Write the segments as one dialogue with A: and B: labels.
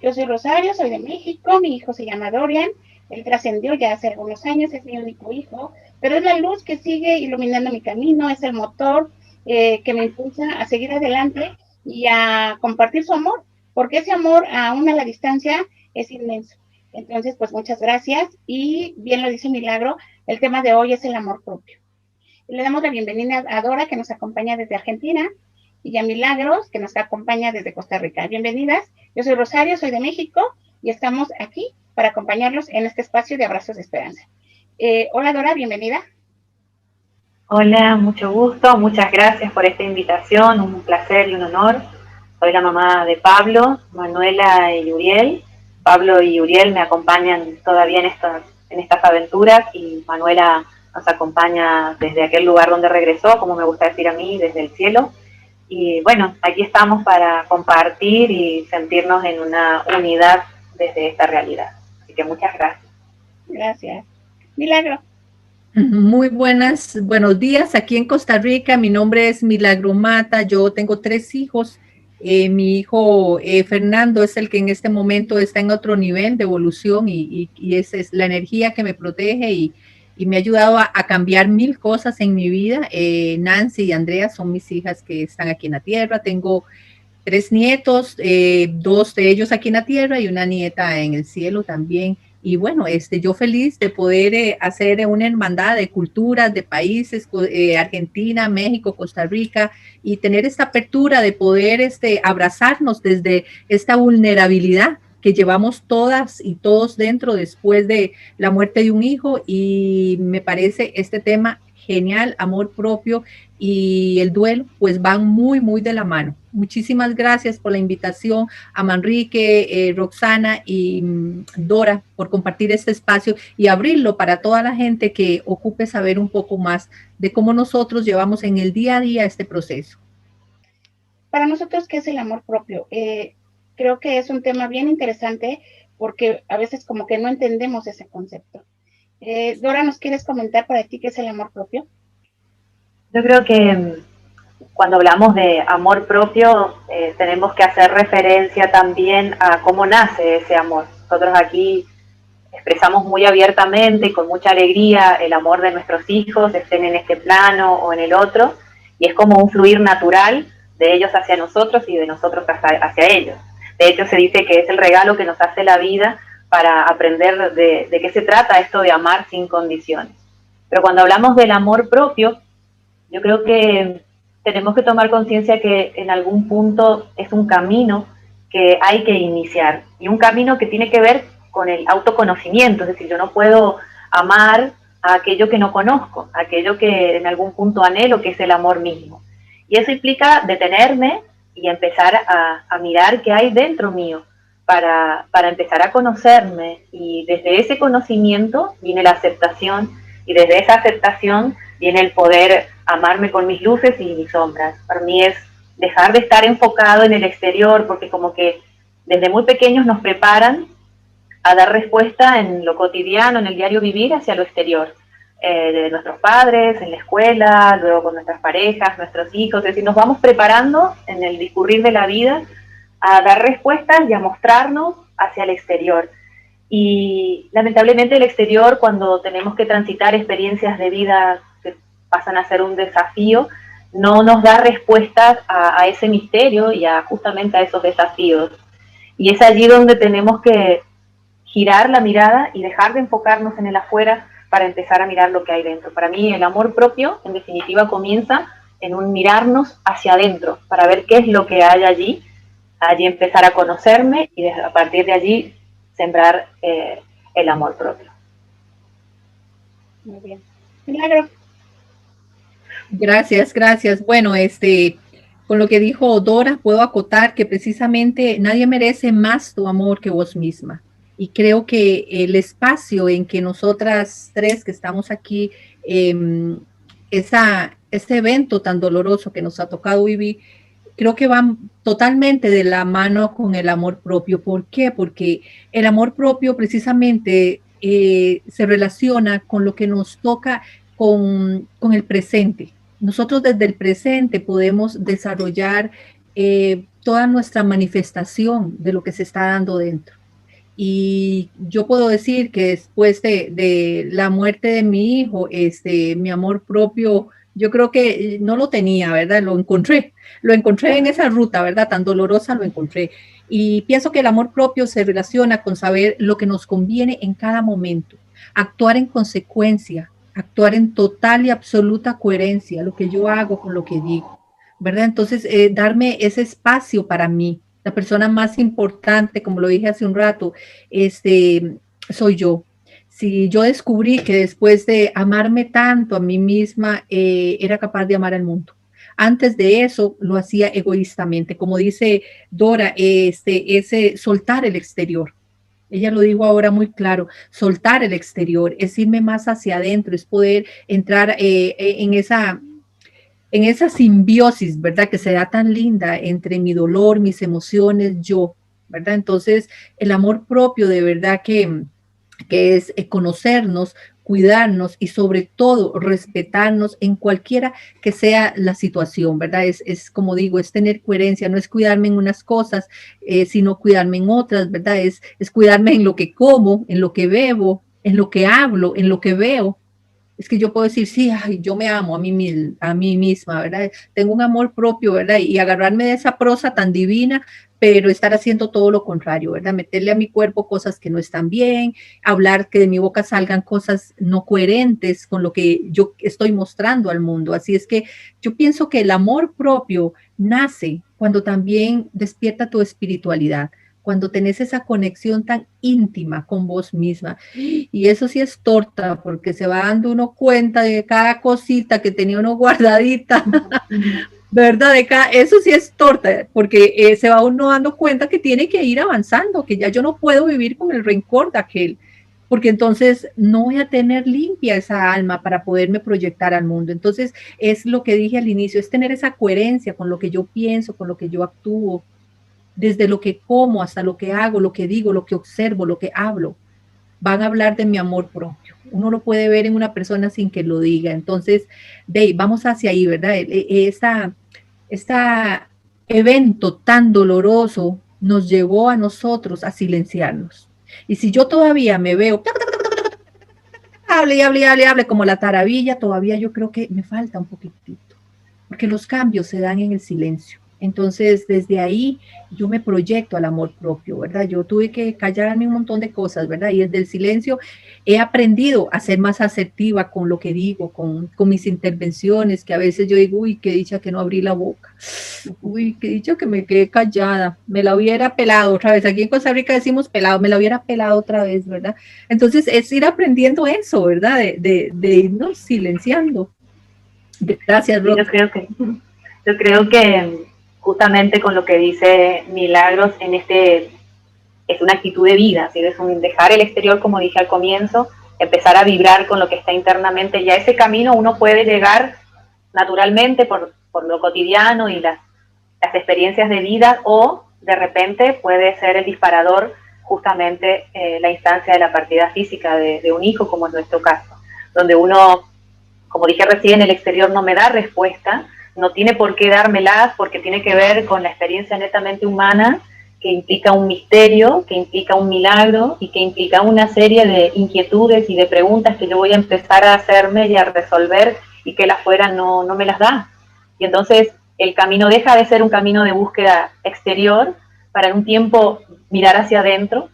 A: Yo soy Rosario, soy de México, mi hijo se llama Dorian, él trascendió ya hace algunos años, es mi único hijo, pero es la luz que sigue iluminando mi camino, es el motor que me impulsa a seguir adelante y a compartir su amor, porque ese amor, aún a la distancia, es inmenso. Entonces, pues muchas gracias y bien lo dice Milagro, el tema de hoy es el amor propio. Le damos la bienvenida a Dora, que nos acompaña desde Argentina, y a Milagros, que nos acompaña desde Costa Rica. Bienvenidas. Yo soy Rosario, soy de México, y estamos aquí para acompañarlos en este espacio de Abrazos de Esperanza. Hola Dora, bienvenida.
B: Hola, mucho gusto, muchas gracias por esta invitación, un placer y un honor. Soy la mamá de Pablo, Manuela y Uriel. Pablo y Uriel me acompañan todavía en estas aventuras y Manuela nos acompaña desde aquel lugar donde regresó, como me gusta decir a mí, desde el cielo. Y bueno, aquí estamos para compartir y sentirnos en una unidad desde esta realidad. Así que muchas gracias.
A: Gracias. Milagro.
C: Muy buenos días aquí en Costa Rica. Mi nombre es Milagro Mata. Yo tengo 3 hijos. Mi hijo Fernando es el que en este momento está en otro nivel de evolución y esa es la energía que me protege y me ha ayudado a cambiar 1000 cosas en mi vida. Nancy y Andrea son mis hijas que están aquí en la tierra. Tengo 3 nietos, 2 de ellos aquí en la tierra y una nieta en el cielo también. Y bueno, yo feliz de poder hacer una hermandad de culturas, de países, Argentina, México, Costa Rica, y tener esta apertura de poder abrazarnos desde esta vulnerabilidad que llevamos todas y todos dentro después de la muerte de un hijo. Y me parece este tema genial, amor propio y el duelo, pues van muy, muy de la mano. Muchísimas gracias por la invitación a Manrique, Roxana y Dora por compartir este espacio y abrirlo para toda la gente que ocupe saber un poco más de cómo nosotros llevamos en el día a día este proceso.
A: Para nosotros, ¿qué es el amor propio? Creo que es un tema bien interesante porque a veces como que no entendemos ese concepto. Dora, ¿nos quieres comentar para ti qué es el amor propio?
B: Yo creo que cuando hablamos de amor propio, tenemos que hacer referencia también a cómo nace ese amor. Nosotros aquí expresamos muy abiertamente y con mucha alegría el amor de nuestros hijos, estén en este plano o en el otro, y es como un fluir natural de ellos hacia nosotros y de nosotros hacia ellos. De hecho, se dice que es el regalo que nos hace la vida para aprender de qué se trata esto de amar sin condiciones. Pero cuando hablamos del amor propio, yo creo que tenemos que tomar conciencia que en algún punto es un camino que hay que iniciar y un camino que tiene que ver con el autoconocimiento, es decir, yo no puedo amar a aquello que no conozco, a aquello que en algún punto anhelo, que es el amor mismo. Y eso implica detenerme y empezar a mirar qué hay dentro mío para empezar a conocerme, y desde ese conocimiento viene la aceptación y desde esa aceptación viene el poder amarme con mis luces y mis sombras. Para mí es dejar de estar enfocado en el exterior, porque como que desde muy pequeños nos preparan a dar respuesta en lo cotidiano, en el diario vivir, hacia lo exterior. De nuestros padres, en la escuela, luego con nuestras parejas, nuestros hijos, es decir, nos vamos preparando en el discurrir de la vida a dar respuestas y a mostrarnos hacia el exterior. Y lamentablemente el exterior, cuando tenemos que transitar experiencias de vida que pasan a ser un desafío, no nos da respuestas a ese misterio y justamente a esos desafíos. Y es allí donde tenemos que girar la mirada y dejar de enfocarnos en el afuera para empezar a mirar lo que hay dentro. Para mí el amor propio, en definitiva, comienza en un mirarnos hacia adentro para ver qué es lo que hay allí empezar a conocerme y a partir de allí sembrar el amor propio.
A: Muy bien. Milagro.
C: Gracias. Bueno, con lo que dijo Dora, puedo acotar que precisamente nadie merece más tu amor que vos misma. Y creo que el espacio en que nosotras 3 que estamos aquí, este evento tan doloroso que nos ha tocado vivir, creo que van totalmente de la mano con el amor propio. ¿Por qué? Porque el amor propio precisamente se relaciona con lo que nos toca con el presente. Nosotros desde el presente podemos desarrollar toda nuestra manifestación de lo que se está dando dentro. Y yo puedo decir que después de la muerte de mi hijo, mi amor propio, yo creo que no lo tenía, ¿verdad? Lo encontré en esa ruta, ¿verdad? Tan dolorosa lo encontré. Y pienso que el amor propio se relaciona con saber lo que nos conviene en cada momento, actuar en consecuencia, actuar en total y absoluta coherencia, lo que yo hago con lo que digo, ¿verdad? Entonces, darme ese espacio para mí, la persona más importante, como lo dije hace un rato, soy yo. Si yo descubrí que después de amarme tanto a mí misma, era capaz de amar al mundo. Antes de eso lo hacía egoístamente, como dice Dora, ese soltar el exterior. Ella lo dijo ahora muy claro, soltar el exterior es irme más hacia adentro, es poder entrar en esa simbiosis, ¿verdad? Que se da tan linda entre mi dolor, mis emociones, yo, ¿verdad? Entonces, el amor propio de verdad que es conocernos, cuidarnos y sobre todo respetarnos en cualquiera que sea la situación, ¿verdad? Es como digo, es tener coherencia, no es cuidarme en unas cosas, sino cuidarme en otras, ¿verdad? Es cuidarme en lo que como, en lo que bebo, en lo que hablo, en lo que veo. Es que yo puedo decir, sí, ay, yo me amo a mí misma, ¿verdad? Tengo un amor propio, ¿verdad? Y agarrarme de esa prosa tan divina, pero estar haciendo todo lo contrario, ¿verdad? Meterle a mi cuerpo cosas que no están bien, hablar que de mi boca salgan cosas no coherentes con lo que yo estoy mostrando al mundo. Así es que yo pienso que el amor propio nace cuando también despierta tu espiritualidad, cuando tenés esa conexión tan íntima con vos misma. Y eso sí es torta, porque se va dando uno cuenta de cada cosita que tenía uno guardadita, ¿verdad? Eso sí es torta, porque se va uno dando cuenta que tiene que ir avanzando, que ya yo no puedo vivir con el rencor de aquel, porque entonces no voy a tener limpia esa alma para poderme proyectar al mundo. Entonces es lo que dije al inicio, es tener esa coherencia con lo que yo pienso, con lo que yo actúo, desde lo que como hasta lo que hago, lo que digo, lo que observo, lo que hablo. Van a hablar de mi amor propio. Uno lo puede ver en una persona sin que lo diga. Entonces, Dave, vamos hacia ahí, ¿verdad? Este evento tan doloroso nos llevó a nosotros a silenciarnos. Y si yo todavía me veo, hable y hable y hable, hable como la taravilla, todavía yo creo que me falta un poquitito, porque los cambios se dan en el silencio. Entonces, desde ahí yo me proyecto al amor propio, ¿verdad? Yo tuve que callarme un montón de cosas, ¿verdad? Y desde el silencio he aprendido a ser más asertiva con lo que digo, con mis intervenciones, que a veces yo digo, uy, qué dicha que no abrí la boca, uy, qué dicha que me quedé callada, me la hubiera pelado otra vez. Aquí en Costa Rica decimos pelado, me la hubiera pelado otra vez, ¿verdad? Entonces, es ir aprendiendo eso, ¿verdad? De irnos silenciando. Gracias,
B: Rob. Yo creo que justamente con lo que dice Milagros, es una actitud de vida, ¿sí? Es un dejar el exterior, como dije al comienzo, empezar a vibrar con lo que está internamente, y a ese camino uno puede llegar naturalmente por lo cotidiano y las experiencias de vida, o de repente puede ser el disparador justamente la instancia de la partida física de un hijo, como es nuestro caso, donde uno, como dije recién, el exterior no me da respuesta, no tiene por qué dármelas, porque tiene que ver con la experiencia netamente humana, que implica un misterio, que implica un milagro y que implica una serie de inquietudes y de preguntas que yo voy a empezar a hacerme y a resolver, y que el afuera no me las da. Y entonces el camino deja de ser un camino de búsqueda exterior para en un tiempo mirar hacia adentro,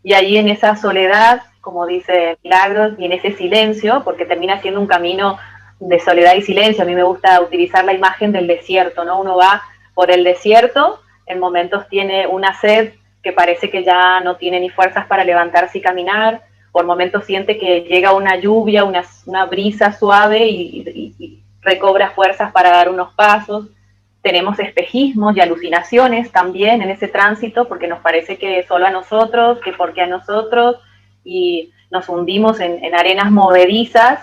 B: y ahí en esa soledad, como dice Milagros, y en ese silencio, porque termina siendo un camino de soledad y silencio. A mí me gusta utilizar la imagen del desierto, ¿no? Uno va por el desierto, en momentos tiene una sed que parece que ya no tiene ni fuerzas para levantarse y caminar, por momentos siente que llega una lluvia, una brisa suave y recobra fuerzas para dar unos pasos. Tenemos espejismos y alucinaciones también en ese tránsito, porque nos parece que solo a nosotros, que porque a nosotros, y nos hundimos en arenas movedizas,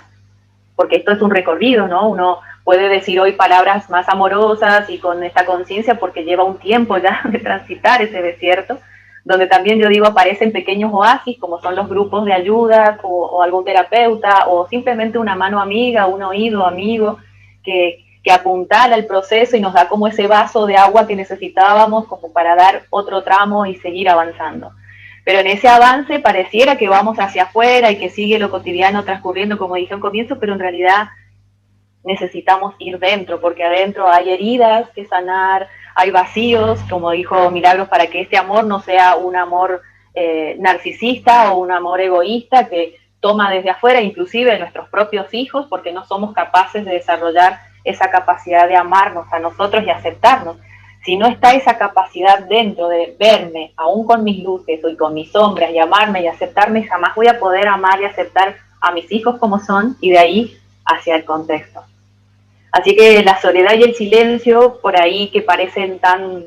B: porque esto es un recorrido, ¿no? Uno puede decir hoy palabras más amorosas y con esta conciencia porque lleva un tiempo ya de transitar ese desierto, donde también yo digo aparecen pequeños oasis, como son los grupos de ayuda o algún terapeuta, o simplemente una mano amiga, un oído amigo, que que apuntala el proceso y nos da como ese vaso de agua que necesitábamos como para dar otro tramo y seguir avanzando. Pero en ese avance pareciera que vamos hacia afuera y que sigue lo cotidiano transcurriendo, como dije al comienzo, pero en realidad necesitamos ir dentro, porque adentro hay heridas que sanar, hay vacíos, como dijo Milagros, para que este amor no sea un amor narcisista o un amor egoísta que toma desde afuera, inclusive de nuestros propios hijos, porque no somos capaces de desarrollar esa capacidad de amarnos a nosotros y aceptarnos. Si no está esa capacidad dentro de verme, aún con mis luces y con mis sombras, y amarme y aceptarme, jamás voy a poder amar y aceptar a mis hijos como son, y de ahí hacia el contexto. Así que la soledad y el silencio, por ahí que parecen tan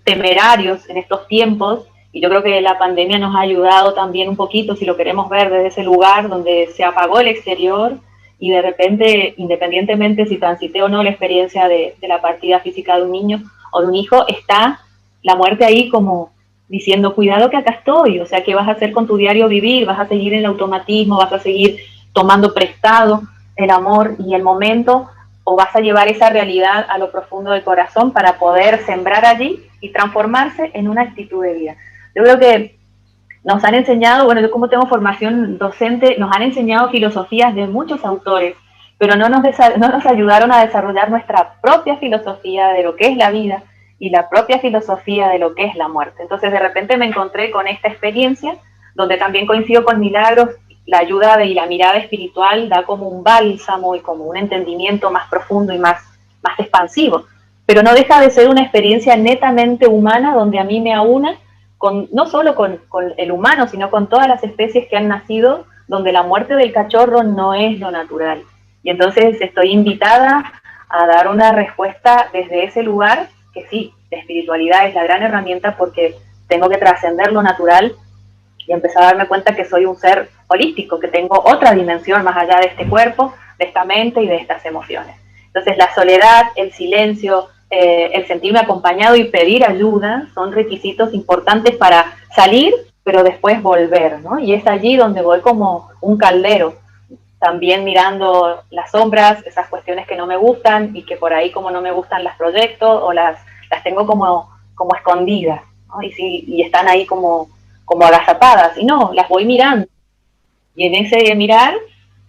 B: temerarios en estos tiempos, y yo creo que la pandemia nos ha ayudado también un poquito, si lo queremos ver desde ese lugar donde se apagó el exterior, y de repente, independientemente si transité o no la experiencia de la partida física de un niño o de un hijo, está la muerte ahí como diciendo, cuidado que acá estoy, o sea, ¿qué vas a hacer con tu diario vivir? ¿Vas a seguir en el automatismo? ¿Vas a seguir tomando prestado el amor y el momento? ¿O vas a llevar esa realidad a lo profundo del corazón para poder sembrar allí y transformarse en una actitud de vida? Yo creo que nos han enseñado, bueno, yo como tengo formación docente, nos han enseñado filosofías de muchos autores, pero no nos ayudaron a desarrollar nuestra propia filosofía de lo que es la vida y la propia filosofía de lo que es la muerte. Entonces de repente me encontré con esta experiencia, donde también coincido con Milagros, la ayuda y la mirada espiritual da como un bálsamo y como un entendimiento más profundo y más expansivo, pero no deja de ser una experiencia netamente humana, donde a mí me aúna no solo con el humano, sino con todas las especies que han nacido, donde la muerte del cachorro no es lo natural. Y entonces estoy invitada a dar una respuesta desde ese lugar, que sí, la espiritualidad es la gran herramienta, porque tengo que trascender lo natural y empezar a darme cuenta que soy un ser holístico, que tengo otra dimensión más allá de este cuerpo, de esta mente y de estas emociones. Entonces la soledad, el silencio, el sentirme acompañado y pedir ayuda son requisitos importantes para salir, pero después volver, ¿no? Y es allí donde voy como un caldero, también mirando las sombras, esas cuestiones que no me gustan y que por ahí como no me gustan las proyecto o las tengo como escondidas, ¿no? Y están ahí como agazapadas, y no, las voy mirando. Y en ese mirar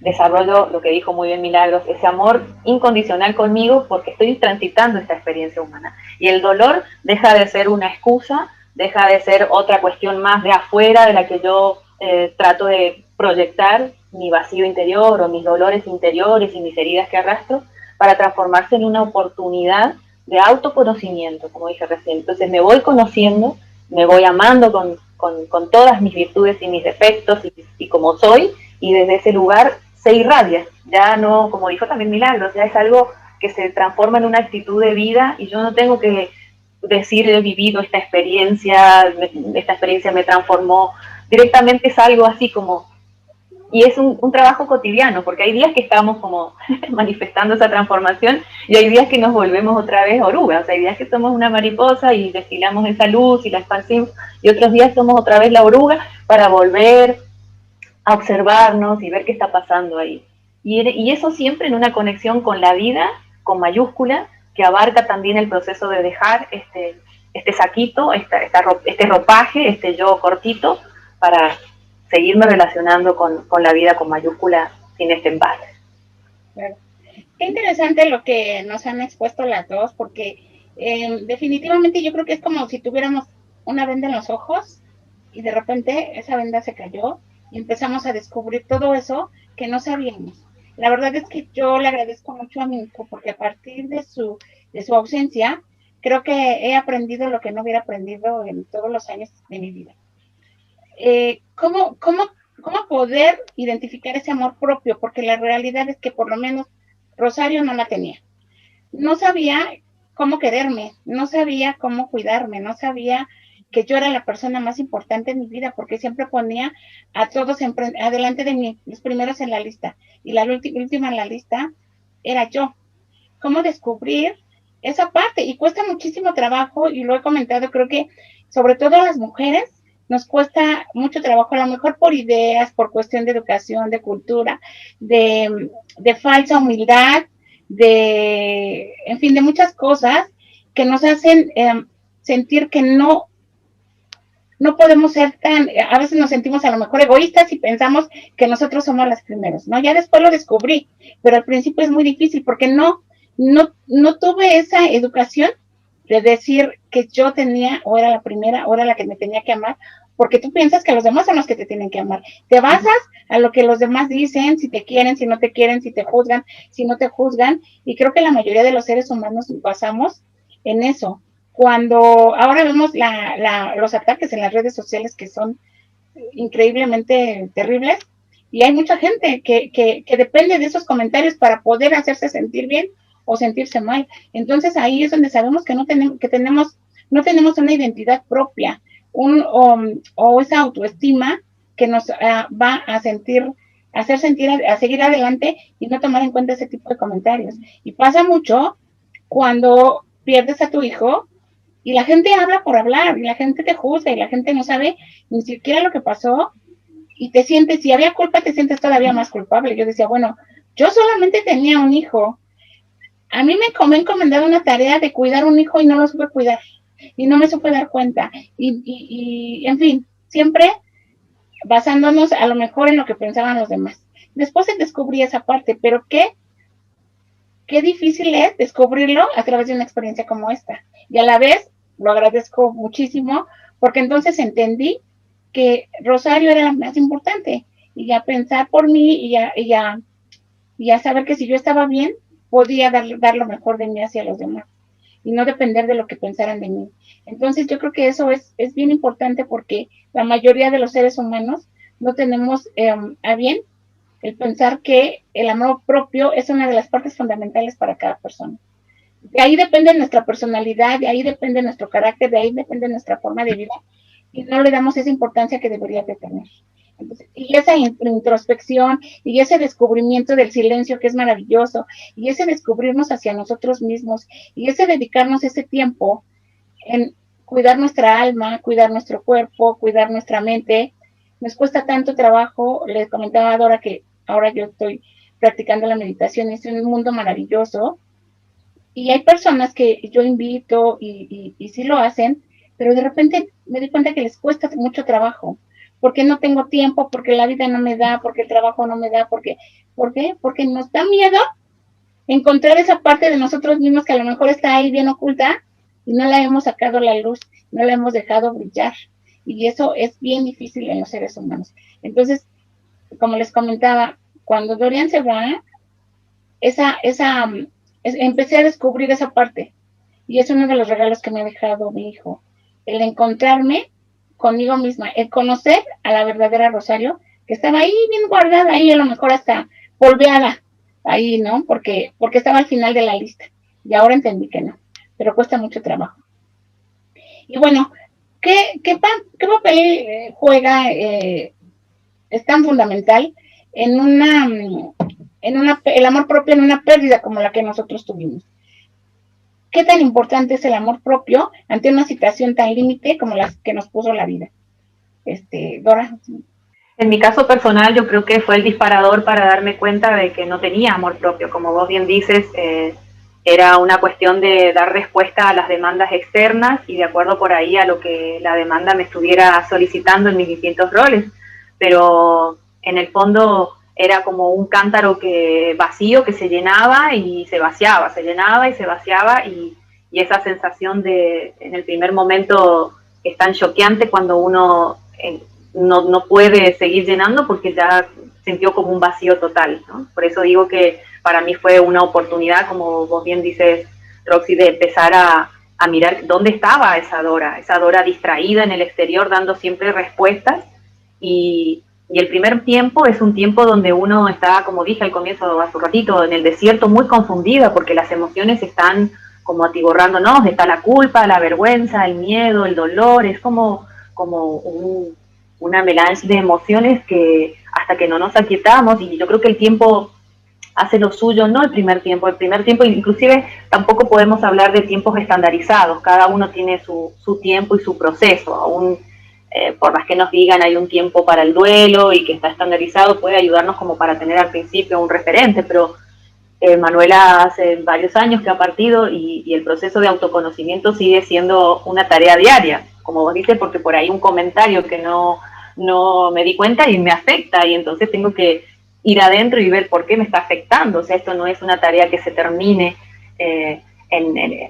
B: desarrollo lo que dijo muy bien Milagros, ese amor incondicional conmigo, porque estoy transitando esta experiencia humana. Y el dolor deja de ser una excusa, deja de ser otra cuestión más de afuera de la que yo trato de proyectar mi vacío interior o mis dolores interiores y mis heridas que arrastro, para transformarse en una oportunidad de autoconocimiento, como dije recién. Entonces me voy conociendo, me voy amando con todas mis virtudes y mis defectos y como soy, y desde ese lugar se irradia, ya no, como dijo también Milagros, ya es algo que se transforma en una actitud de vida, y yo no tengo que decir he vivido esta experiencia me transformó, directamente es algo así como, y es un trabajo cotidiano, porque hay días que estamos como manifestando esa transformación, y hay días que nos volvemos otra vez orugas, o sea, hay días que somos una mariposa y destilamos esa luz y la esparcimos, y otros días somos otra vez la oruga para volver a observarnos y ver qué está pasando ahí. Y eso siempre en una conexión con la vida, con mayúscula, que abarca también el proceso de dejar este saquito, este ropaje, este yo cortito, para seguirme relacionando con la vida con mayúscula sin este empaque.
A: Claro. Qué interesante lo que nos han expuesto las dos, porque definitivamente yo creo que es como si tuviéramos una venda en los ojos y de repente esa venda se cayó y empezamos a descubrir todo eso que no sabíamos. La verdad es que yo le agradezco mucho a mi hijo, porque a partir de su ausencia, creo que he aprendido lo que no hubiera aprendido en todos los años de mi vida. ¿Cómo poder identificar ese amor propio? Porque la realidad es que por lo menos Rosario no la tenía. No sabía cómo quererme, no sabía cómo cuidarme, no sabía que yo era la persona más importante en mi vida, porque siempre ponía a todos adelante de mí, los primeros en la lista, y la última en la lista era yo. ¿Cómo descubrir esa parte? Y cuesta muchísimo trabajo, y lo he comentado, creo que sobre todo a las mujeres nos cuesta mucho trabajo, a lo mejor por ideas, por cuestión de educación, de cultura, de falsa humildad, en fin, de muchas cosas que nos hacen sentir que no podemos ser a veces nos sentimos a lo mejor egoístas y pensamos que nosotros somos las primeras, ¿no? Ya después lo descubrí, pero al principio es muy difícil porque no tuve esa educación de decir que yo tenía, o era la primera, o era la que me tenía que amar, porque tú piensas que los demás son los que te tienen que amar. Te basas a lo que los demás dicen, si te quieren, si no te quieren, si te juzgan, si no te juzgan, y creo que la mayoría de los seres humanos basamos en eso. Cuando ahora vemos los ataques en las redes sociales que son increíblemente terribles, y hay mucha gente que depende de esos comentarios para poder hacerse sentir bien o sentirse mal. Entonces ahí es donde sabemos que no tenemos una identidad propia, o esa autoestima que nos va a seguir adelante y no tomar en cuenta ese tipo de comentarios. Y pasa mucho cuando pierdes a tu hijo y la gente habla por hablar, y la gente te juzga, y la gente no sabe ni siquiera lo que pasó, y te sientes, si había culpa, te sientes todavía más culpable. Yo decía, bueno, yo solamente tenía un hijo, a mí me encomendado una tarea de cuidar un hijo y no lo supe cuidar, y no me supe dar cuenta, y en fin, siempre basándonos a lo mejor en lo que pensaban los demás. Después descubrí esa parte, pero qué difícil es descubrirlo a través de una experiencia como esta. Y a la vez lo agradezco muchísimo, porque entonces entendí que Rosario era la más importante, y ya pensar por mí, y ya saber que si yo estaba bien, podía dar lo mejor de mí hacia los demás, y no depender de lo que pensaran de mí. Entonces yo creo que eso es bien importante, porque la mayoría de los seres humanos no tenemos a bien el pensar que el amor propio es una de las partes fundamentales para cada persona. De ahí depende nuestra personalidad, de ahí depende nuestro carácter, de ahí depende nuestra forma de vida, y no le damos esa importancia que debería de tener. Entonces, y esa introspección, y ese descubrimiento del silencio, que es maravilloso, y ese descubrirnos hacia nosotros mismos, y ese dedicarnos ese tiempo en cuidar nuestra alma, cuidar nuestro cuerpo, cuidar nuestra mente, nos cuesta tanto trabajo. Les comentaba a Dora que ahora yo estoy practicando la meditación, y es un mundo maravilloso, y hay personas que yo invito y sí lo hacen, pero de repente me di cuenta que les cuesta mucho trabajo, porque no tengo tiempo, porque la vida no me da, porque el trabajo no me da, ¿por qué? Porque nos da miedo encontrar esa parte de nosotros mismos que a lo mejor está ahí bien oculta, y no la hemos sacado a la luz, no la hemos dejado brillar, y eso es bien difícil en los seres humanos. Entonces, como les comentaba, cuando Dorian se va, empecé a descubrir esa parte, y es uno de los regalos que me ha dejado mi hijo, el encontrarme conmigo misma, el conocer a la verdadera Rosario, que estaba ahí bien guardada, ahí a lo mejor hasta polveada, ahí, ¿no? Porque estaba al final de la lista, y ahora entendí que no, pero cuesta mucho trabajo. Y bueno, ¿qué papel juega, es tan fundamental en el amor propio en una pérdida como la que nosotros tuvimos? ¿Qué tan importante es el amor propio ante una situación tan límite como la que nos puso la vida? Dora.
B: En mi caso personal, yo creo que fue el disparador para darme cuenta de que no tenía amor propio. Como vos bien dices, era una cuestión de dar respuesta a las demandas externas y de acuerdo por ahí a lo que la demanda me estuviera solicitando en mis distintos roles. Pero en el fondo era como un cántaro vacío que se llenaba y se vaciaba, se llenaba y se vaciaba, y esa sensación en el primer momento es tan choqueante cuando uno no puede seguir llenando porque ya sintió como un vacío total, ¿no? Por eso digo que para mí fue una oportunidad, como vos bien dices, Roxy, de empezar a mirar dónde estaba esa Dora distraída en el exterior, dando siempre respuestas, y el primer tiempo es un tiempo donde uno está, como dije al comienzo hace un ratito, en el desierto, muy confundida, porque las emociones están como atiborrándonos, está la culpa, la vergüenza, el miedo, el dolor, es como una melange de emociones que hasta que no nos aquietamos, y yo creo que el tiempo hace lo suyo, no el primer tiempo inclusive tampoco podemos hablar de tiempos estandarizados, cada uno tiene su tiempo y su proceso, aún por más que nos digan hay un tiempo para el duelo y que está estandarizado, puede ayudarnos como para tener al principio un referente, pero Manuela hace varios años que ha partido y el proceso de autoconocimiento sigue siendo una tarea diaria, como vos dices, porque por ahí un comentario que no me di cuenta y me afecta, y entonces tengo que ir adentro y ver por qué me está afectando. O sea, esto no es una tarea que se termine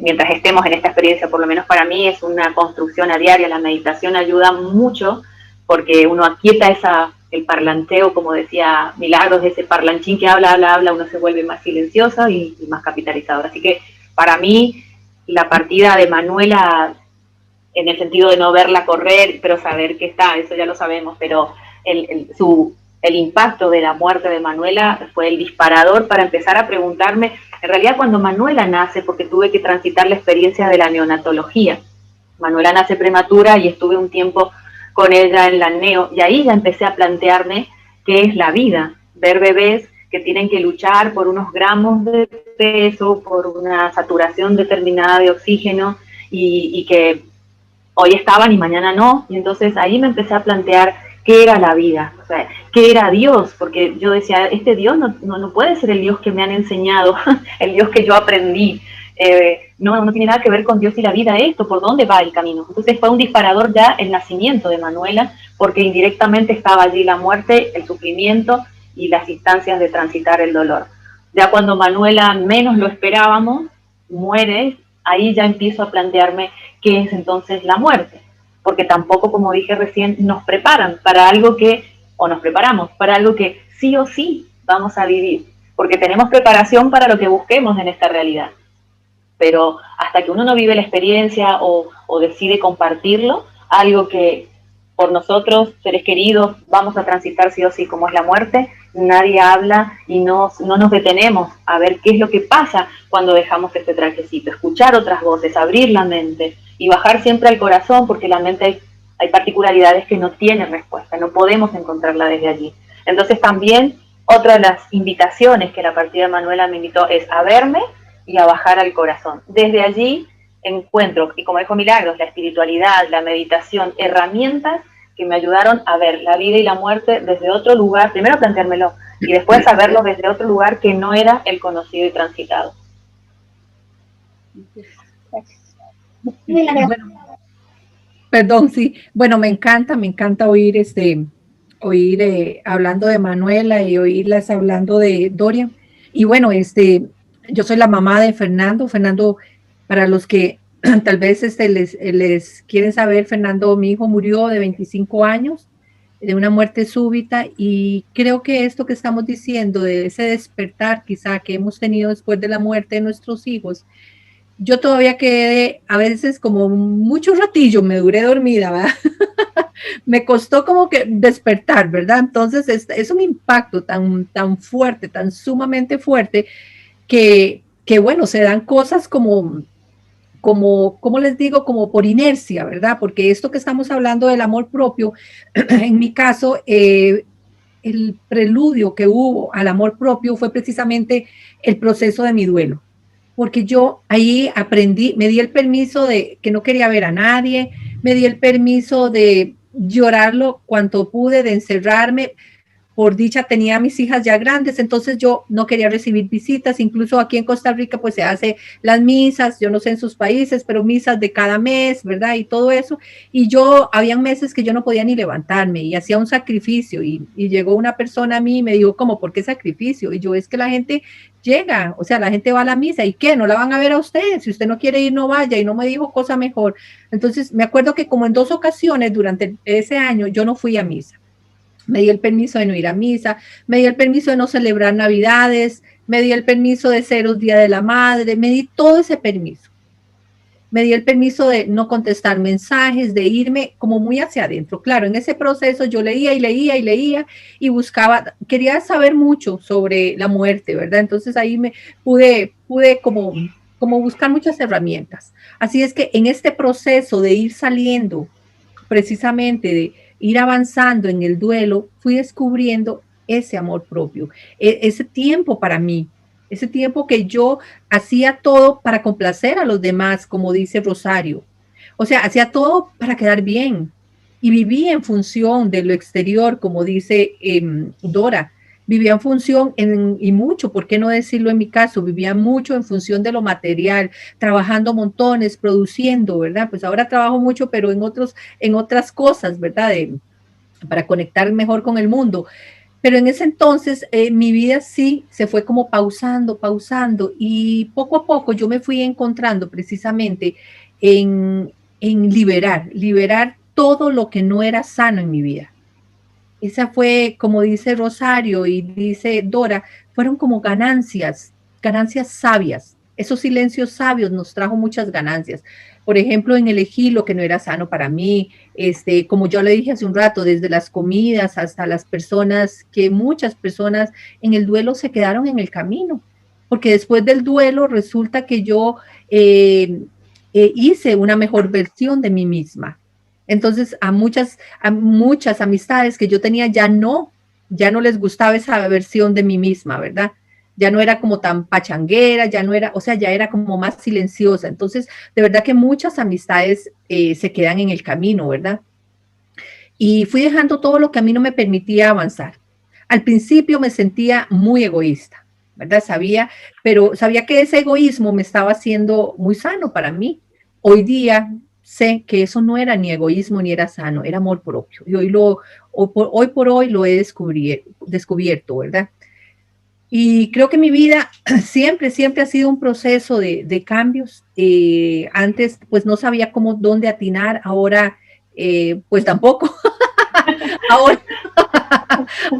B: mientras estemos en esta experiencia. Por lo menos para mí es una construcción a diaria. La meditación ayuda mucho porque uno aquieta el parlanteo, como decía Milagros, ese parlanchín que habla, uno se vuelve más silencioso y más capitalizador. Así que para mí la partida de Manuela, en el sentido de no verla correr, pero saber que está, eso ya lo sabemos, pero el impacto de la muerte de Manuela fue el disparador para empezar a preguntarme, en realidad cuando Manuela nace, porque tuve que transitar la experiencia de la neonatología. Manuela nace prematura y estuve un tiempo con ella en la neo, y ahí ya empecé a plantearme qué es la vida, ver bebés que tienen que luchar por unos gramos de peso, por una saturación determinada de oxígeno, y que hoy estaban y mañana no, y entonces ahí me empecé a plantear qué era la vida, o sea, qué era Dios, porque yo decía, este Dios no puede ser el Dios que me han enseñado, el Dios que yo aprendí, no tiene nada que ver con Dios y la vida esto, ¿por dónde va el camino? Entonces fue un disparador ya el nacimiento de Manuela, porque indirectamente estaba allí la muerte, el sufrimiento y las instancias de transitar el dolor. Ya cuando Manuela menos lo esperábamos, muere, ahí ya empiezo a plantearme qué es entonces la muerte, porque tampoco, como dije recién, nos preparan para algo o nos preparamos para algo que sí o sí vamos a vivir, porque tenemos preparación para lo que busquemos en esta realidad, pero hasta que uno no vive la experiencia o decide compartirlo, algo que por nosotros, seres queridos, vamos a transitar sí o sí, como es la muerte, nadie habla y no nos detenemos a ver qué es lo que pasa cuando dejamos este trajecito, escuchar otras voces, abrir la mente y bajar siempre al corazón, porque la mente hay particularidades que no tienen respuesta, no podemos encontrarla desde allí. Entonces también otra de las invitaciones que la partida de Manuela me invitó es a verme y a bajar al corazón. Desde allí encuentro, y como dijo Milagros, la espiritualidad, la meditación, herramientas que me ayudaron a ver la vida y la muerte desde otro lugar, primero planteármelo y después a verlo desde otro lugar que no era el conocido y transitado.
C: Bueno, perdón, sí. Bueno, me encanta oír hablando de Manuela y oírlas hablando de Dorian. Y bueno, yo soy la mamá de Fernando. Fernando, para los que tal vez les quieren saber, Fernando, mi hijo, murió de 25 años de una muerte súbita, y creo que esto que estamos diciendo de ese despertar quizá que hemos tenido después de la muerte de nuestros hijos, yo todavía quedé a veces como mucho ratillo, me duré dormida, ¿verdad? Me costó como que despertar, ¿verdad? Entonces es un impacto tan fuerte, tan sumamente fuerte, que bueno, se dan cosas como les digo, como por inercia, ¿verdad? Porque esto que estamos hablando del amor propio, en mi caso, el preludio que hubo al amor propio fue precisamente el proceso de mi duelo, porque yo ahí aprendí, me di el permiso de que no quería ver a nadie, me di el permiso de llorarlo cuanto pude, de encerrarme. Por dicha tenía a mis hijas ya grandes, entonces yo no quería recibir visitas. Incluso aquí en Costa Rica pues se hace las misas, yo no sé en sus países, pero misas de cada mes, ¿verdad? Y todo eso. Y yo, habían meses que yo no podía ni levantarme y hacía un sacrificio, y llegó una persona a mí y me dijo, ¿cómo? ¿Por qué sacrificio? Y yo, es que la gente llega, o sea, la gente va a la misa, ¿y qué? ¿No la van a ver a usted? Si usted no quiere ir, no vaya. Y no me dijo cosa mejor. Entonces me acuerdo que como en 2 ocasiones durante ese año yo no fui a misa. Me di el permiso de no ir a misa, me di el permiso de no celebrar Navidades, me di el permiso de ceros Día de la Madre, me di todo ese permiso. Me di el permiso de no contestar mensajes, de irme como muy hacia adentro. Claro, en ese proceso yo leía y leía y leía y buscaba, quería saber mucho sobre la muerte, ¿verdad? Entonces ahí me pude como buscar muchas herramientas. Así es que en este proceso de ir saliendo, precisamente de ir avanzando en el duelo, fui descubriendo ese amor propio, ese tiempo para mí, ese tiempo que yo hacía todo para complacer a los demás, como dice Rosario. O sea, hacía todo para quedar bien y vivía en función de lo exterior, como dice Dora. vivía en función, y mucho, ¿por qué no decirlo en mi caso? Vivía mucho en función de lo material, trabajando montones, produciendo, ¿verdad? Pues ahora trabajo mucho, pero en otras cosas, ¿verdad? Para conectar mejor con el mundo. Pero en ese entonces mi vida sí se fue como pausando, pausando, y poco a poco yo me fui encontrando precisamente en liberar todo lo que no era sano en mi vida. Esa fue, como dice Rosario y dice Dora, fueron como ganancias, ganancias sabias. Esos silencios sabios nos trajo muchas ganancias. Por ejemplo, en elegir lo que no era sano para mí, como yo le dije hace un rato, desde las comidas hasta las personas, que muchas personas en el duelo se quedaron en el camino, porque después del duelo resulta que yo hice una mejor versión de mí misma. Entonces, a muchas amistades que yo tenía ya no les gustaba esa versión de mí misma, ¿verdad? Ya no era como tan pachanguera, ya no era, o sea, ya era como más silenciosa. Entonces, de verdad que muchas amistades se quedan en el camino, ¿verdad? Y fui dejando todo lo que a mí no me permitía avanzar. Al principio me sentía muy egoísta, ¿verdad? Pero sabía que ese egoísmo me estaba haciendo muy sano para mí. Hoy día sé que eso no era ni egoísmo ni era sano, era amor propio. Y hoy por hoy lo he descubierto, ¿verdad? Y creo que mi vida siempre ha sido un proceso de cambios. Antes, pues no sabía dónde atinar, ahora, pues tampoco. Ahora,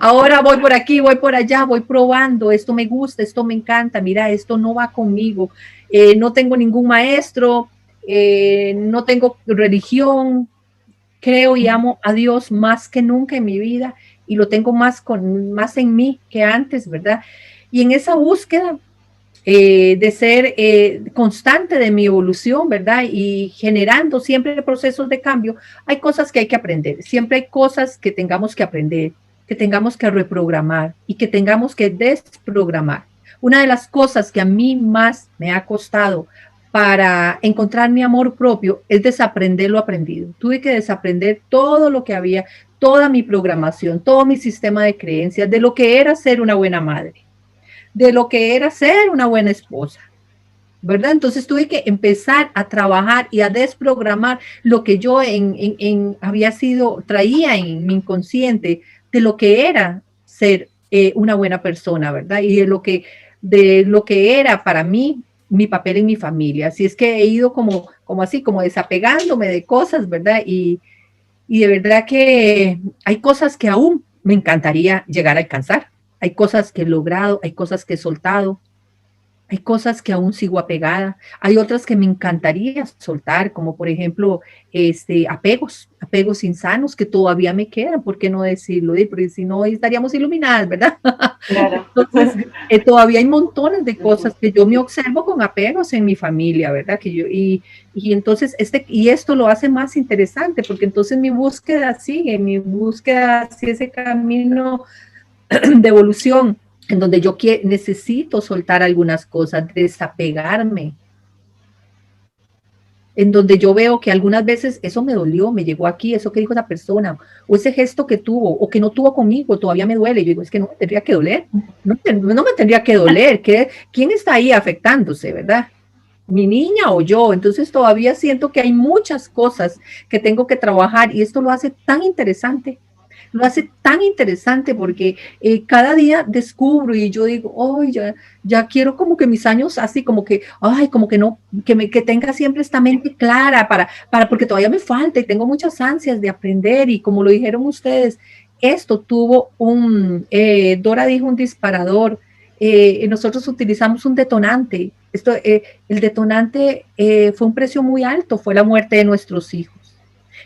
C: ahora voy por aquí, voy por allá, voy probando, esto me gusta, esto me encanta, mira, esto no va conmigo, no tengo ningún maestro, no tengo religión, creo y amo a Dios más que nunca en mi vida y lo tengo más en mí que antes, ¿verdad? Y en esa búsqueda de ser constante de mi evolución, ¿verdad? Y generando siempre procesos de cambio, hay cosas que hay que aprender, siempre hay cosas que tengamos que aprender, que tengamos que reprogramar y que tengamos que desprogramar. Una de las cosas que a mí más me ha costado para encontrar mi amor propio es desaprender lo aprendido. Tuve que desaprender todo lo que había, toda mi programación, todo mi sistema de creencias, de lo que era ser una buena madre, de lo que era ser una buena esposa, ¿verdad? Entonces tuve que empezar a trabajar y a desprogramar lo que yo traía en mi inconsciente de lo que era ser una buena persona, ¿verdad? Y de lo que era para mí mi papel en mi familia. Así es que he ido como desapegándome de cosas, ¿verdad? Y de verdad que hay cosas que aún me encantaría llegar a alcanzar. Hay cosas que he logrado, hay cosas que he soltado, hay cosas que aún sigo apegada, hay otras que me encantaría soltar, como por ejemplo, apegos insanos que todavía me quedan, ¿por qué no decirlo? Porque si no estaríamos iluminadas, ¿verdad?
B: Claro.
C: Entonces, todavía hay montones de cosas que yo me observo con apegos en mi familia, ¿verdad? Y entonces, y esto lo hace más interesante, porque entonces mi búsqueda sigue ese camino de evolución, en donde yo necesito soltar algunas cosas, desapegarme, en donde yo veo que algunas veces eso me dolió, me llegó aquí, eso que dijo esa persona, o ese gesto que tuvo, o que no tuvo conmigo, todavía me duele. Yo digo, es que no me tendría que doler, no me tendría que doler, ¿quién está ahí afectándose, verdad? ¿Mi niña o yo? Entonces todavía siento que hay muchas cosas que tengo que trabajar y esto lo hace tan interesante. Lo hace tan interesante porque cada día descubro y yo digo, oh, ya quiero como que mis años así, como que, ay, como que no, que tenga siempre esta mente clara porque todavía me falta y tengo muchas ansias de aprender y como lo dijeron ustedes, esto tuvo Dora dijo un disparador, nosotros utilizamos un detonante. El detonante fue un precio muy alto, fue la muerte de nuestros hijos.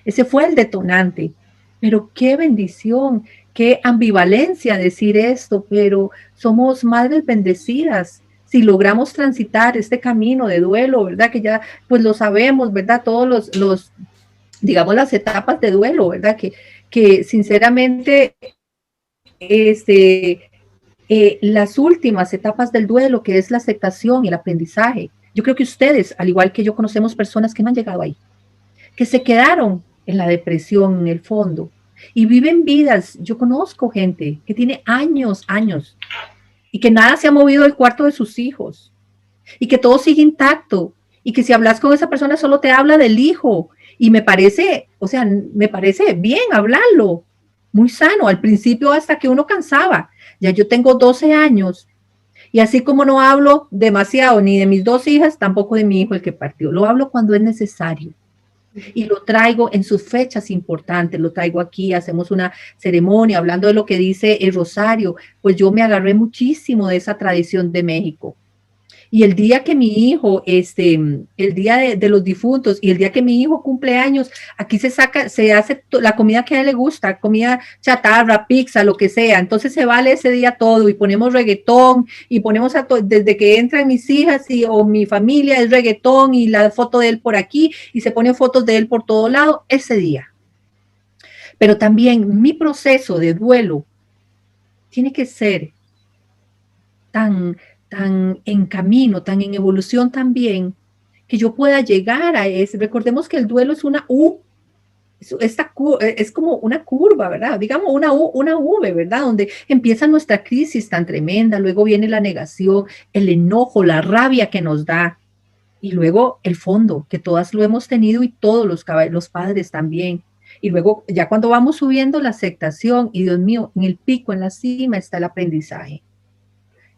C: Ese fue el detonante. Pero qué bendición, qué ambivalencia decir esto, pero somos madres bendecidas. Si logramos transitar este camino de duelo, ¿verdad? Que ya pues lo sabemos, ¿verdad? Todos digamos, las etapas de duelo, ¿verdad? Que sinceramente, las últimas etapas del duelo, que es la aceptación y el aprendizaje. Yo creo que ustedes, al igual que yo, conocemos personas que no han llegado ahí, que se quedaron en la depresión, en el fondo, y viven vidas. Yo conozco gente que tiene años, años, y que nada se ha movido del cuarto de sus hijos, y que todo sigue intacto, y que si hablas con esa persona solo te habla del hijo, y me parece, o sea, me parece bien hablarlo, muy sano, al principio hasta que uno cansaba. Ya yo tengo 12 años, y así como no hablo demasiado ni de mis 2 hijas, tampoco de mi hijo el que partió, lo hablo cuando es necesario. Y lo traigo en sus fechas importantes, lo traigo aquí, hacemos una ceremonia, hablando de lo que dice el rosario, pues yo me agarré muchísimo de esa tradición de México. Y el día que mi hijo, el día de los difuntos y el día que mi hijo cumple años, aquí se hace la comida que a él le gusta, comida chatarra, pizza, lo que sea. Entonces se vale ese día todo y ponemos reggaetón y ponemos desde que entran mis hijas o mi familia es reggaetón y la foto de él por aquí y se ponen fotos de él por todo lado ese día. Pero también mi proceso de duelo tiene que ser tan en camino, tan en evolución también, que yo pueda llegar a ese. Recordemos que el duelo es una U, es como una curva, ¿verdad? Digamos una U, una V, ¿verdad? Donde empieza nuestra crisis tan tremenda, luego viene la negación, el enojo, la rabia que nos da, y luego el fondo, que todas lo hemos tenido y todos los padres también. Y luego, ya cuando vamos subiendo la aceptación, y Dios mío, en el pico, en la cima, está el aprendizaje.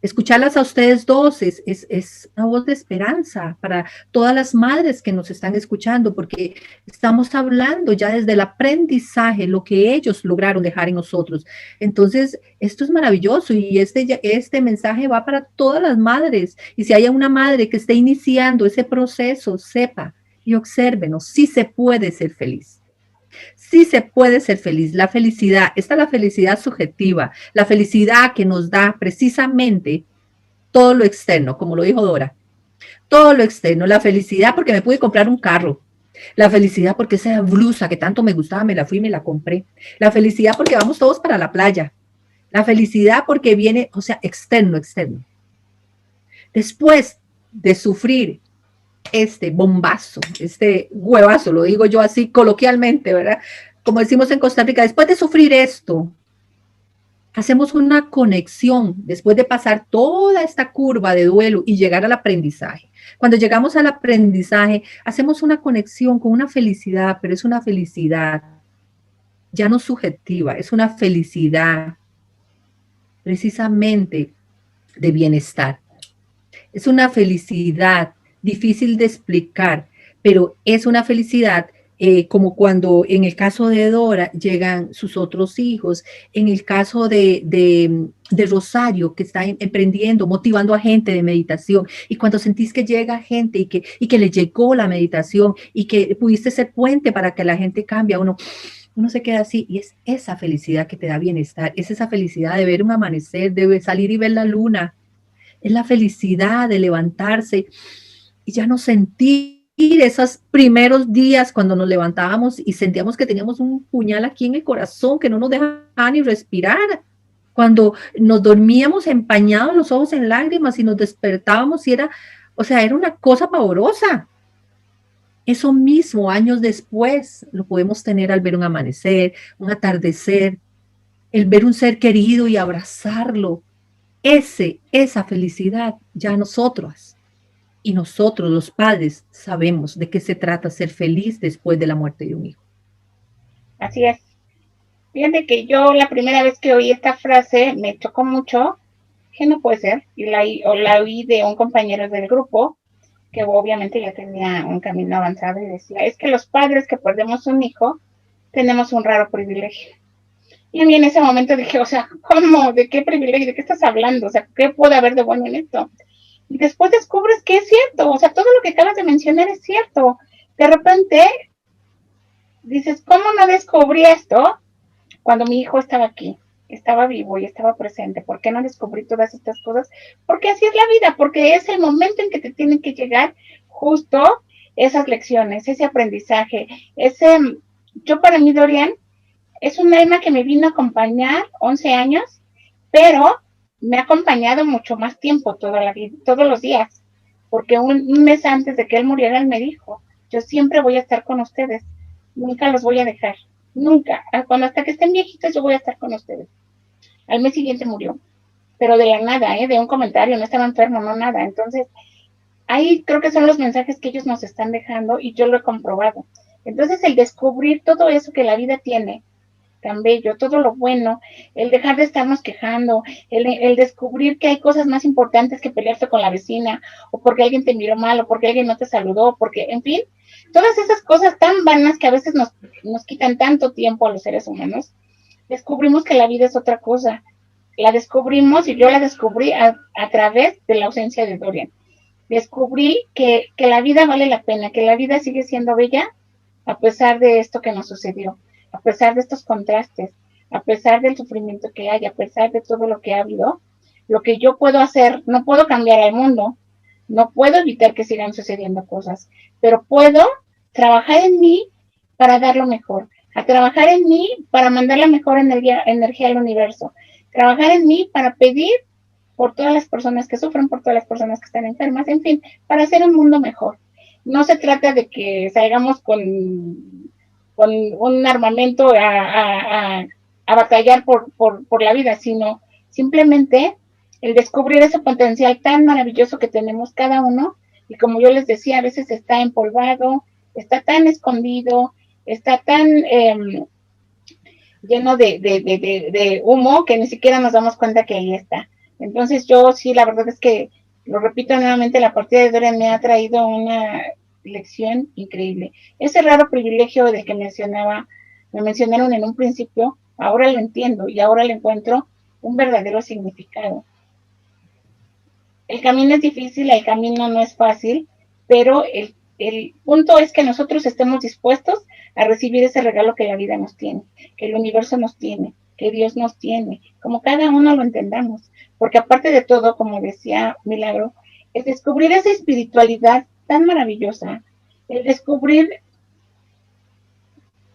C: Escucharlas a ustedes dos es una voz de esperanza para todas las madres que nos están escuchando, porque estamos hablando ya desde el aprendizaje, lo que ellos lograron dejar en nosotros. Entonces, esto es maravilloso y este mensaje va para todas las madres. Y si hay una madre que esté iniciando ese proceso, sepa y obsérvenos, sí se puede ser feliz. Sí se puede ser feliz. La felicidad, esta es la felicidad subjetiva, la felicidad que nos da precisamente todo lo externo, como lo dijo Dora, todo lo externo, la felicidad porque me pude comprar un carro, la felicidad porque esa blusa que tanto me gustaba, me la fui y me la compré, la felicidad porque vamos todos para la playa, la felicidad porque viene, o sea, externo. Después de sufrir este bombazo, este huevazo, lo digo yo así coloquialmente, ¿verdad? Como decimos en Costa Rica, después de sufrir esto, hacemos una conexión, después de pasar toda esta curva de duelo y llegar al aprendizaje. Cuando llegamos al aprendizaje, hacemos una conexión con una felicidad, pero es una felicidad ya no subjetiva, es una felicidad precisamente de bienestar. Es una felicidad difícil de explicar, pero es una felicidad como cuando en el caso de Dora llegan sus otros hijos, en el caso de Rosario, que está emprendiendo, motivando a gente de meditación, y cuando sentís que llega gente y que le llegó la meditación y que pudiste ser puente para que la gente cambie, uno se queda así, y es esa felicidad que te da bienestar, es esa felicidad de ver un amanecer, de salir y ver la luna, es la felicidad de levantarse y ya no sentir esos primeros días cuando nos levantábamos y sentíamos que teníamos un puñal aquí en el corazón que no nos dejaba ni respirar. Cuando nos dormíamos empañados los ojos en lágrimas y nos despertábamos y era una cosa pavorosa. Eso mismo, años después, lo podemos tener al ver un amanecer, un atardecer, el ver un ser querido y abrazarlo. Esa felicidad ya nosotros y nosotros los padres sabemos de qué se trata ser feliz después de la muerte de un hijo.
A: Así es. Fíjate que yo la primera vez que oí esta frase me chocó mucho, que no puede ser, y la oí de un compañero del grupo, que obviamente ya tenía un camino avanzado y decía, es que los padres que perdemos un hijo tenemos un raro privilegio. Y a mí en ese momento dije, o sea, ¿cómo? ¿De qué privilegio? ¿De qué estás hablando? O sea, ¿qué puede haber de bueno en esto? Y después descubres que es cierto, o sea, todo lo que acabas de mencionar es cierto. De repente dices, ¿cómo no descubrí esto cuando mi hijo estaba aquí? Estaba vivo y estaba presente. ¿Por qué no descubrí todas estas cosas? Porque así es la vida, porque es el momento en que te tienen que llegar justo esas lecciones, ese aprendizaje, yo para mí, Dorian, es un alma que me vino a acompañar 11 años, pero me ha acompañado mucho más tiempo toda la vida, todos los días, porque un mes antes de que él muriera, él me dijo, yo siempre voy a estar con ustedes, nunca los voy a dejar. nunca, cuando hasta que estén viejitos yo voy a estar con ustedes. Al mes siguiente murió, pero de la nada, de un comentario, no estaba enfermo, no nada. Entonces, ahí creo que son los mensajes que ellos nos están dejando y yo lo he comprobado. Entonces, el descubrir todo eso que la vida tiene, tan bello, todo lo bueno, el dejar de estarnos quejando, el descubrir que hay cosas más importantes que pelearse con la vecina, o porque alguien te miró mal, o porque alguien no te saludó, porque, en fin, todas esas cosas tan vanas que a veces nos quitan tanto tiempo a los seres humanos, descubrimos que la vida es otra cosa. La descubrimos y yo la descubrí a través de la ausencia de Dorian. Descubrí que la vida vale la pena, que la vida sigue siendo bella a pesar de esto que nos sucedió, a pesar de estos contrastes, a pesar del sufrimiento que hay, a pesar de todo lo que ha habido. Lo que yo puedo hacer, no puedo cambiar al mundo, no puedo evitar que sigan sucediendo cosas, pero puedo trabajar en mí para dar lo mejor, a trabajar en mí para mandar la mejor energía al universo, trabajar en mí para pedir por todas las personas que sufren, por todas las personas que están enfermas, en fin, para hacer un mundo mejor. No se trata de que salgamos con un armamento a batallar por la vida, sino simplemente el descubrir ese potencial tan maravilloso que tenemos cada uno, y como yo les decía, a veces está empolvado, está tan escondido, está tan lleno de humo que ni siquiera nos damos cuenta que ahí está. Entonces yo sí, la verdad es que, lo repito nuevamente, la partida de Dorian me ha traído una lección increíble. Ese raro privilegio del que me mencionaron en un principio, ahora lo entiendo y ahora le encuentro un verdadero significado. El camino es difícil, el camino no es fácil, pero el punto es que nosotros estemos dispuestos a recibir ese regalo que la vida nos tiene, que el universo nos tiene, que Dios nos tiene, como cada uno lo entendamos. Porque aparte de todo, como decía Milagro, el descubrir esa espiritualidad tan maravillosa, el descubrir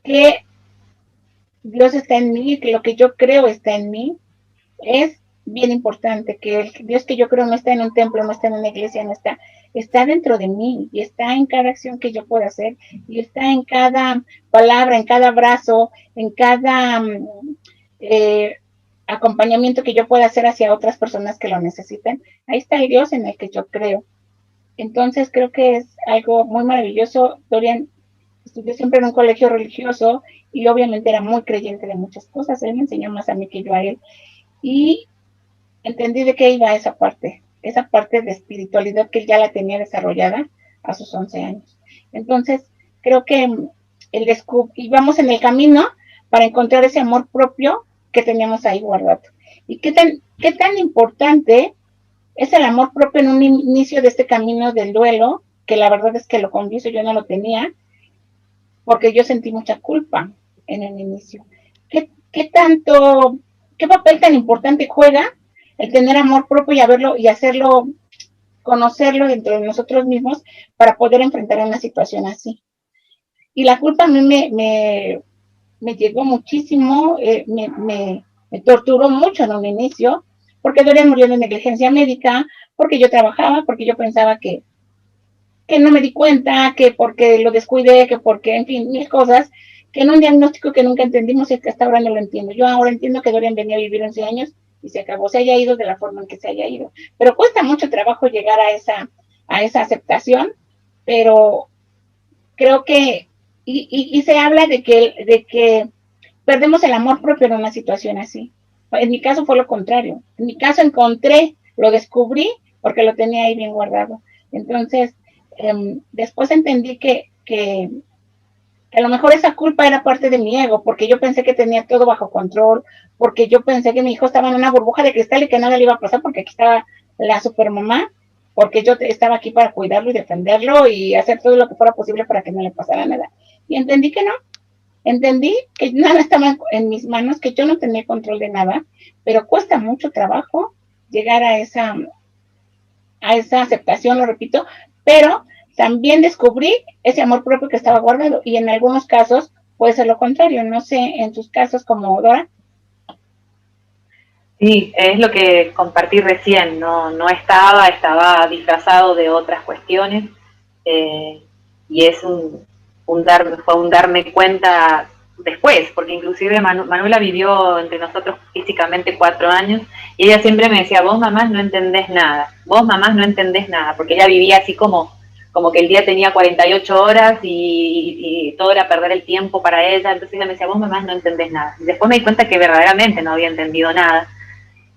A: que Dios está en mí, que lo que yo creo está en mí, es bien importante, que el Dios que yo creo no está en un templo, no está en una iglesia, no está, está dentro de mí y está en cada acción que yo pueda hacer y está en cada palabra, en cada abrazo, en cada eh, acompañamiento que yo pueda hacer hacia otras personas que lo necesiten. Ahí está el Dios en el que yo creo. Entonces creo que es algo muy maravilloso. Dorian estudió siempre en un colegio religioso y obviamente era muy creyente de muchas cosas. Él me enseñó más a mí que yo a él. Y entendí de qué iba esa parte de espiritualidad que él ya la tenía desarrollada a sus 11 años. Entonces, creo que íbamos en el camino para encontrar ese amor propio que teníamos ahí guardado. Y qué tan importante es el amor propio en un inicio de este camino del duelo, que la verdad es que lo confieso, yo no lo tenía, porque yo sentí mucha culpa en el inicio. ¿Qué papel tan importante juega el tener amor propio y haberlo y hacerlo, conocerlo dentro de nosotros mismos para poder enfrentar una situación así? Y la culpa a mí me llegó muchísimo, me torturó mucho en un inicio, porque Dorian murió de negligencia médica, porque yo trabajaba, porque yo pensaba que no me di cuenta, que porque lo descuidé, que porque, en fin, mil cosas, que en un diagnóstico que nunca entendimos y que hasta ahora no lo entiendo. Yo ahora entiendo que Dorian venía a vivir 11 años y se acabó, se haya ido de la forma en que se haya ido. Pero cuesta mucho trabajo llegar a esa aceptación, pero creo que, y se habla de que perdemos el amor propio en una situación así. En mi caso fue lo contrario. En mi caso lo descubrí porque lo tenía ahí bien guardado. Entonces, después entendí que a lo mejor esa culpa era parte de mi ego, porque yo pensé que tenía todo bajo control, porque yo pensé que mi hijo estaba en una burbuja de cristal y que nada le iba a pasar porque aquí estaba la supermamá, porque yo estaba aquí para cuidarlo y defenderlo y hacer todo lo que fuera posible para que no le pasara nada. Y entendí que no, entendí que nada estaba en mis manos, que yo no tenía control de nada, pero cuesta mucho trabajo llegar a esa aceptación, lo repito, pero también descubrí ese amor propio que estaba guardado y en algunos casos puede ser lo contrario, no sé, en tus casos como Dora.
B: Sí, es lo que compartí recién, no estaba disfrazado de otras cuestiones y es fue un darme cuenta después, porque inclusive Manuela vivió entre nosotros físicamente 4 años, y ella siempre me decía, vos mamás no entendés nada, vos mamás no entendés nada, porque ella vivía así como que el día tenía 48 horas y todo era perder el tiempo para ella. Entonces ella me decía, vos mamás no entendés nada. Y después me di cuenta que verdaderamente no había entendido nada.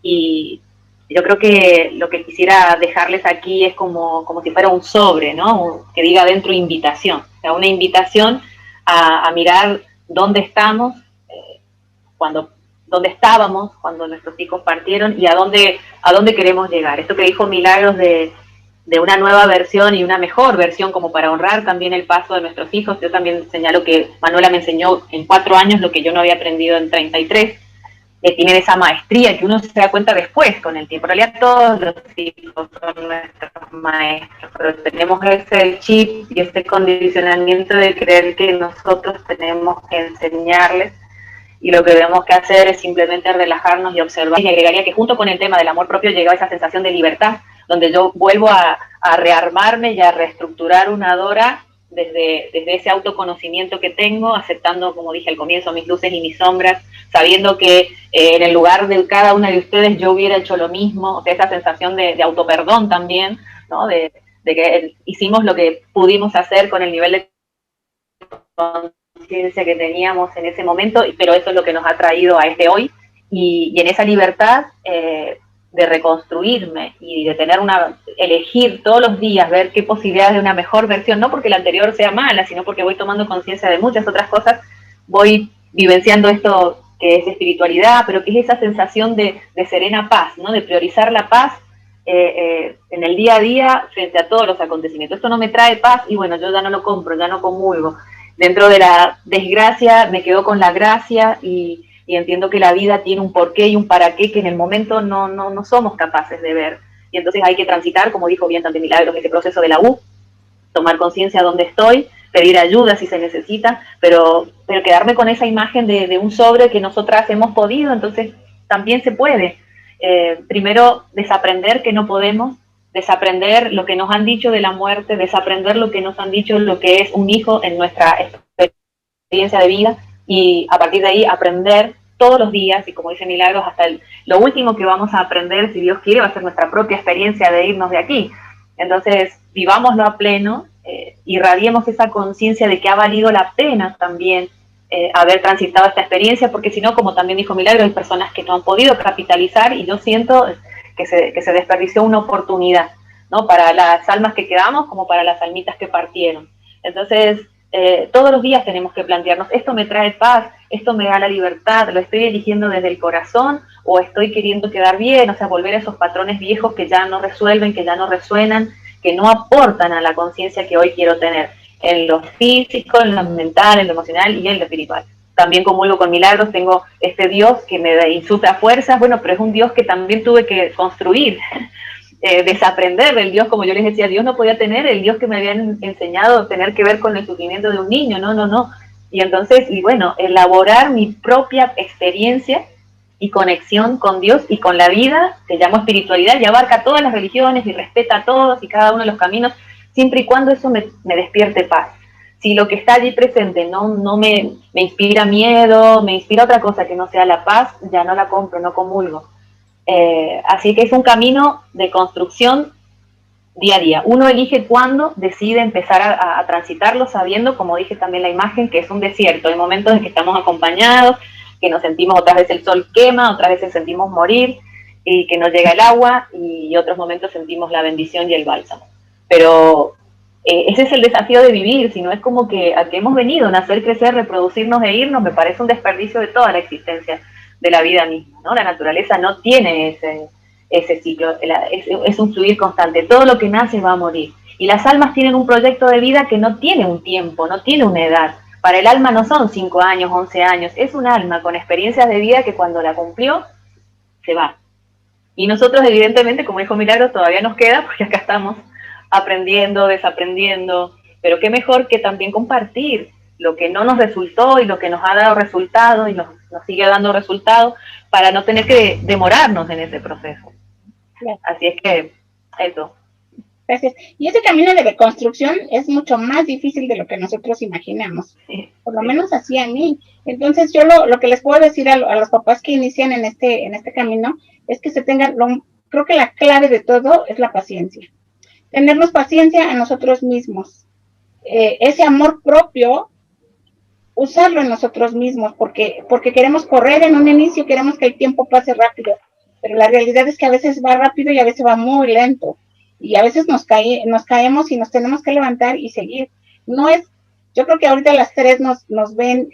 B: Y yo creo que lo que quisiera dejarles aquí es como si fuera un sobre, ¿no? Que diga dentro invitación. O sea, una invitación a mirar dónde estamos, cuando dónde estábamos cuando nuestros hijos partieron y a dónde queremos llegar. Esto que dijo Milagros de una nueva versión y una mejor versión, como para honrar también el paso de nuestros hijos. Yo también señalo que Manuela me enseñó en 4 años lo que yo no había aprendido en 33, que tienen esa maestría que uno se da cuenta después con el tiempo. En realidad todos los hijos son nuestros maestros, pero tenemos ese chip y ese condicionamiento de creer que nosotros tenemos que enseñarles, y lo que tenemos que hacer es simplemente relajarnos y observar. Y agregaría que junto con el tema del amor propio llega esa sensación de libertad, donde yo vuelvo a rearmarme y a reestructurar una Dora desde ese autoconocimiento que tengo, aceptando, como dije al comienzo, mis luces y mis sombras, sabiendo que en el lugar de cada una de ustedes yo hubiera hecho lo mismo, o sea, esa sensación de autoperdón también, ¿no? De que hicimos lo que pudimos hacer con el nivel de conciencia que teníamos en ese momento, pero eso es lo que nos ha traído a este hoy, y en esa libertad de reconstruirme y de tener elegir todos los días, ver qué posibilidades de una mejor versión, no porque la anterior sea mala, sino porque voy tomando conciencia de muchas otras cosas, voy vivenciando esto que es espiritualidad, pero que es esa sensación de serena paz, ¿no? De priorizar la paz en el día a día frente a todos los acontecimientos. Esto no me trae paz y bueno, yo ya no lo compro, ya no comulgo. Dentro de la desgracia me quedo con la gracia y entiendo que la vida tiene un porqué y un para qué que en el momento no somos capaces de ver. Y entonces hay que transitar, como dijo bien también Milagros, ese proceso de la U, tomar conciencia de dónde estoy, pedir ayuda si se necesita, pero quedarme con esa imagen de un sobre que nosotras hemos podido, entonces también se puede. Primero, desaprender que no podemos, desaprender lo que nos han dicho de la muerte, desaprender lo que nos han dicho lo que es un hijo en nuestra experiencia de vida, y a partir de ahí aprender todos los días, y como dice Milagros, hasta lo último que vamos a aprender, si Dios quiere, va a ser nuestra propia experiencia de irnos de aquí. Entonces, vivámoslo a pleno, irradiemos esa conciencia de que ha valido la pena también haber transitado esta experiencia, porque si no, como también dijo Milagro, hay personas que no han podido capitalizar, y yo siento que se desperdició una oportunidad, ¿no? Para las almas que quedamos como para las almitas que partieron. Entonces, todos los días tenemos que plantearnos, ¿esto me trae paz? ¿Esto me da la libertad? ¿Lo estoy eligiendo desde el corazón o estoy queriendo quedar bien? O sea, volver a esos patrones viejos que ya no resuelven, que ya no resuenan, que no aportan a la conciencia que hoy quiero tener, en lo físico, en lo mental, en lo emocional y en lo espiritual. También comulgo con Milagros, tengo este Dios que me insufla fuerzas, bueno, pero es un Dios que también tuve que construir, desaprender del Dios, como yo les decía, Dios no podía tener el Dios que me habían enseñado, tener que ver con el sufrimiento de un niño, no. Y entonces, y bueno, elaborar mi propia experiencia y conexión con Dios y con la vida, que llamo espiritualidad, y abarca todas las religiones y respeta a todos y cada uno de los caminos, siempre y cuando eso me despierte paz. Si lo que está allí presente no me inspira miedo, me inspira otra cosa que no sea la paz, ya no la compro, no comulgo. Así que es un camino de construcción día a día. Uno elige cuándo decide empezar a transitarlo, sabiendo, como dije también la imagen, que es un desierto. Hay momentos en que estamos acompañados, que nos sentimos, otras veces el sol quema, otras veces sentimos morir y que no llega el agua, y otros momentos sentimos la bendición y el bálsamo. Pero ese es el desafío de vivir, si no es como que a qué hemos venido, nacer, crecer, reproducirnos e irnos, me parece un desperdicio de toda la existencia de la vida misma, ¿no? La naturaleza no tiene ese ciclo, es un fluir constante, todo lo que nace va a morir. Y las almas tienen un proyecto de vida que no tiene un tiempo, no tiene una edad. Para el alma no son 5 años, 11 años, es un alma con experiencias de vida que cuando la cumplió, se va. Y nosotros, evidentemente, como dijo Milagros, todavía nos queda, porque acá estamos aprendiendo, desaprendiendo, pero qué mejor que también compartir lo que no nos resultó y lo que nos ha dado resultado y nos sigue dando resultados, para no tener que demorarnos en ese proceso. Así es que, eso.
A: Gracias. Y ese camino de reconstrucción es mucho más difícil de lo que nosotros imaginamos. Por lo menos así a mí. Entonces yo lo que les puedo decir a los papás que inician en este camino es que se tengan, creo que la clave de todo es la paciencia. Tenernos paciencia a nosotros mismos. Ese amor propio, usarlo en nosotros mismos, porque queremos correr en un inicio, queremos que el tiempo pase rápido, pero la realidad es que a veces va rápido y a veces va muy lento, y a veces nos caemos y nos tenemos que levantar y seguir. No es, yo creo que ahorita las tres nos ven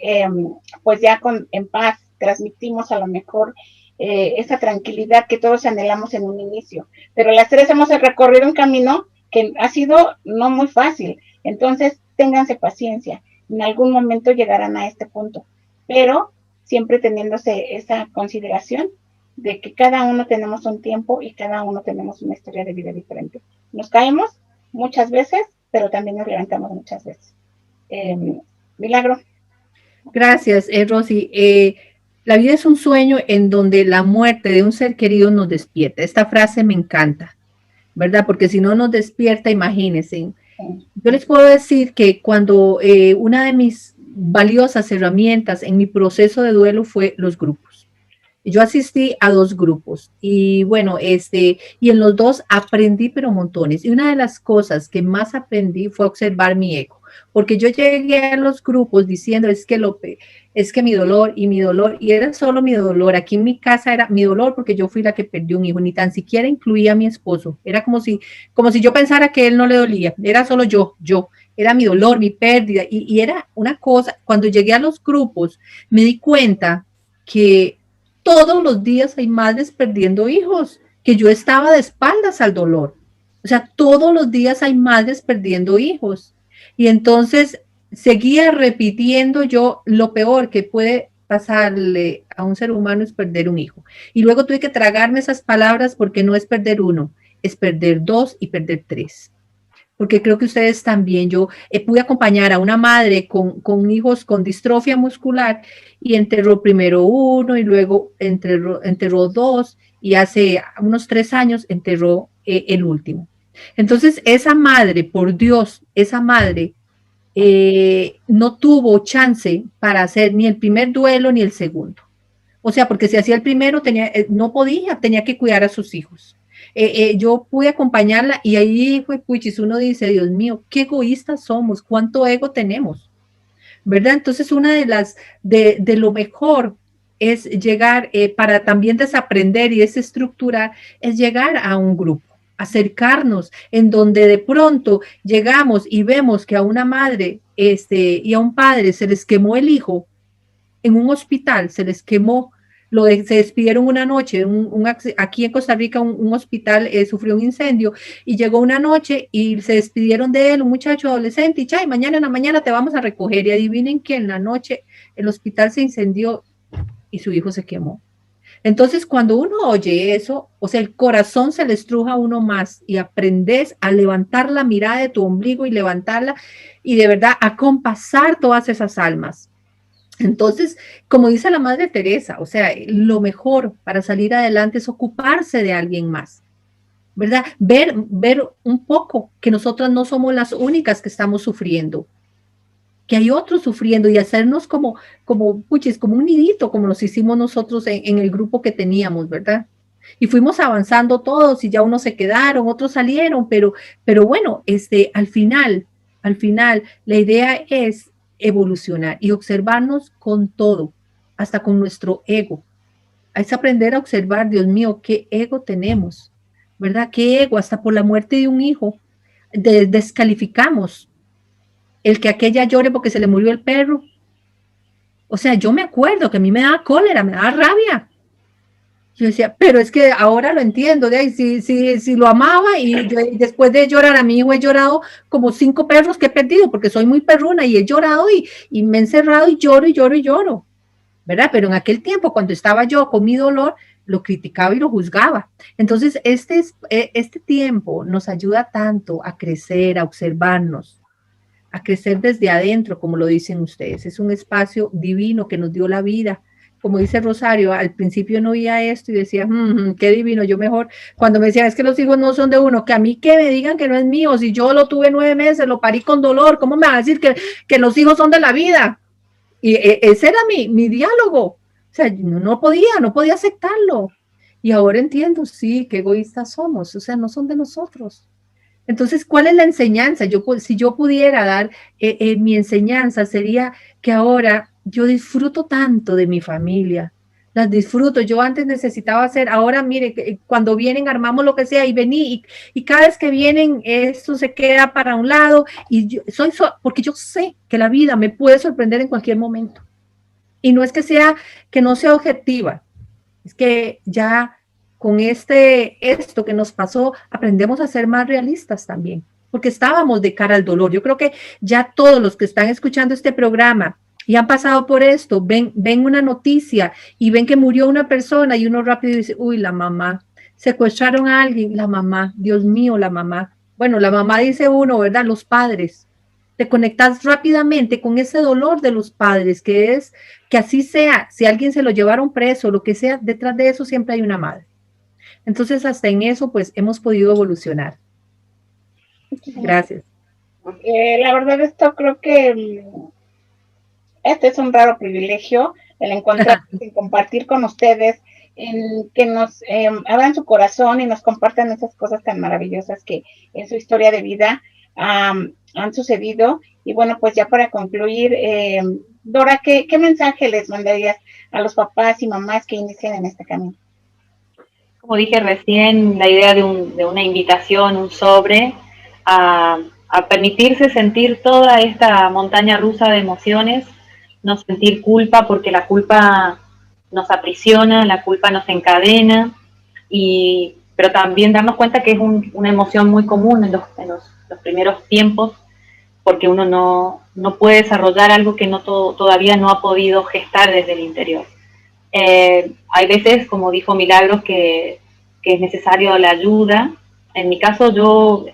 A: pues ya en paz, transmitimos a lo mejor esa tranquilidad que todos anhelamos en un inicio, pero las tres hemos recorrido un camino que ha sido no muy fácil, entonces ténganse paciencia, en algún momento llegarán a este punto, pero siempre teniéndose esa consideración de que cada uno tenemos un tiempo y cada uno tenemos una historia de vida diferente. Nos caemos muchas veces, pero también nos levantamos muchas veces. Milagro.
C: Gracias, Rosy. La vida es un sueño en donde la muerte de un ser querido nos despierta. Esta frase me encanta, ¿verdad? Porque si no nos despierta, imagínense. Yo les puedo decir que cuando una de mis valiosas herramientas en mi proceso de duelo fue los grupos. Yo asistí a 2 grupos y bueno, y en los 2 aprendí pero montones. Y una de las cosas que más aprendí fue observar mi ego, porque yo llegué a los grupos diciendo es que mi dolor, y era solo mi dolor. Aquí en mi casa era mi dolor porque yo fui la que perdió un hijo, ni tan siquiera incluía a mi esposo. Era como si yo pensara que él no le dolía, era solo yo, era mi dolor, mi pérdida, y era una cosa. Cuando llegué a los grupos me di cuenta que todos los días hay madres perdiendo hijos, que yo estaba de espaldas al dolor. O sea, todos los días hay madres perdiendo hijos. Y entonces seguía repitiendo yo, lo peor que puede pasarle a un ser humano es perder un hijo. Y luego tuve que tragarme esas palabras porque no es perder uno, es perder 2 y perder 3. Porque creo que ustedes también, yo pude acompañar a una madre con hijos con distrofia muscular y enterró primero uno y luego enterró 2 y hace unos 3 años enterró el último. Entonces esa madre, por Dios, esa madre no tuvo chance para hacer ni el primer duelo ni el segundo. O sea, porque si hacía el primero no podía, tenía que cuidar a sus hijos. Yo pude acompañarla y ahí fue puchis, uno dice, Dios mío, qué egoístas somos, cuánto ego tenemos, ¿verdad? Entonces una de lo mejor es llegar, para también desaprender y desestructurar, es llegar a un grupo, acercarnos, en donde de pronto llegamos y vemos que a una madre y a un padre se les quemó el hijo en un hospital, se les quemó. Se despidieron una noche, aquí en Costa Rica un hospital sufrió un incendio y llegó una noche y se despidieron de él, un muchacho adolescente, y chay, mañana en la mañana te vamos a recoger, y adivinen que en la noche el hospital se incendió y su hijo se quemó. Entonces cuando uno oye eso, o sea, el corazón se le estruja a uno más y aprendes a levantar la mirada de tu ombligo y levantarla y de verdad a compasar todas esas almas. Entonces, como dice la Madre Teresa, o sea, lo mejor para salir adelante es ocuparse de alguien más, ¿verdad? Ver un poco que nosotras no somos las únicas que estamos sufriendo, que hay otros sufriendo y hacernos como un nidito, como nos hicimos nosotros en el grupo que teníamos, ¿verdad? Y fuimos avanzando todos y ya unos se quedaron, otros salieron, pero bueno, al final, la idea es evolucionar y observarnos con todo, hasta con nuestro ego. Es aprender a observar, Dios mío, qué ego tenemos, ¿verdad? Qué ego, hasta por la muerte de un hijo, descalificamos el que aquella llore porque se le murió el perro. O sea, yo me acuerdo que a mí me daba cólera, me daba rabia. Yo decía, pero es que ahora lo entiendo, de ahí, si lo amaba y yo, después de llorar a mi hijo he llorado como 5 perros que he perdido porque soy muy perruna y he llorado y me he encerrado y lloro, ¿verdad? Pero en aquel tiempo cuando estaba yo con mi dolor, lo criticaba y lo juzgaba. Entonces, este tiempo nos ayuda tanto a crecer, a observarnos, a crecer desde adentro, como lo dicen ustedes. Es un espacio divino que nos dio la vida, como dice Rosario, al principio no oía esto y decía, qué divino, yo mejor, cuando me decían, es que los hijos no son de uno, que a mí que me digan que no es mío, si yo lo tuve 9 meses, lo parí con dolor, ¿cómo me va a decir que los hijos son de la vida? Y ese era mi diálogo, o sea, no podía aceptarlo. Y ahora entiendo, sí, qué egoístas somos, o sea, no son de nosotros. Entonces, ¿cuál es la enseñanza? Si yo pudiera dar mi enseñanza, sería que ahora yo disfruto tanto de mi familia, las disfruto. Yo antes necesitaba hacer, ahora mire, cuando vienen armamos lo que sea y vení, y cada vez que vienen esto se queda para un lado, y porque yo sé que la vida me puede sorprender en cualquier momento. Y no es que no sea objetiva, es que ya con esto que nos pasó, aprendemos a ser más realistas también, porque estábamos de cara al dolor. Yo creo que ya todos los que están escuchando este programa y han pasado por esto, ven una noticia y ven que murió una persona y uno rápido dice, uy, la mamá, secuestraron a alguien, la mamá, Dios mío, la mamá. Bueno, la mamá dice uno, ¿verdad? Los padres. Te conectas rápidamente con ese dolor de los padres, que es que así sea, si alguien se lo llevaron preso, lo que sea, detrás de eso siempre hay una madre. Entonces, hasta en eso, pues, hemos podido evolucionar. Gracias.
A: La verdad, esto creo que este es un raro privilegio, el encontrar y compartir con ustedes, en que nos abran su corazón y nos compartan esas cosas tan maravillosas que en su historia de vida han sucedido. Y bueno, pues ya para concluir, Dora, ¿qué mensaje les mandarías a los papás y mamás que inician en este camino?
B: Como dije recién, la idea de una invitación, un sobre, a permitirse sentir toda esta montaña rusa de emociones, no sentir culpa, porque la culpa nos aprisiona, la culpa nos encadena, pero también darnos cuenta que es una emoción muy común en los primeros tiempos, porque uno no puede desarrollar algo que todavía no ha podido gestar desde el interior. Hay veces, como dijo Milagros, que es necesario la ayuda. En mi caso, yo,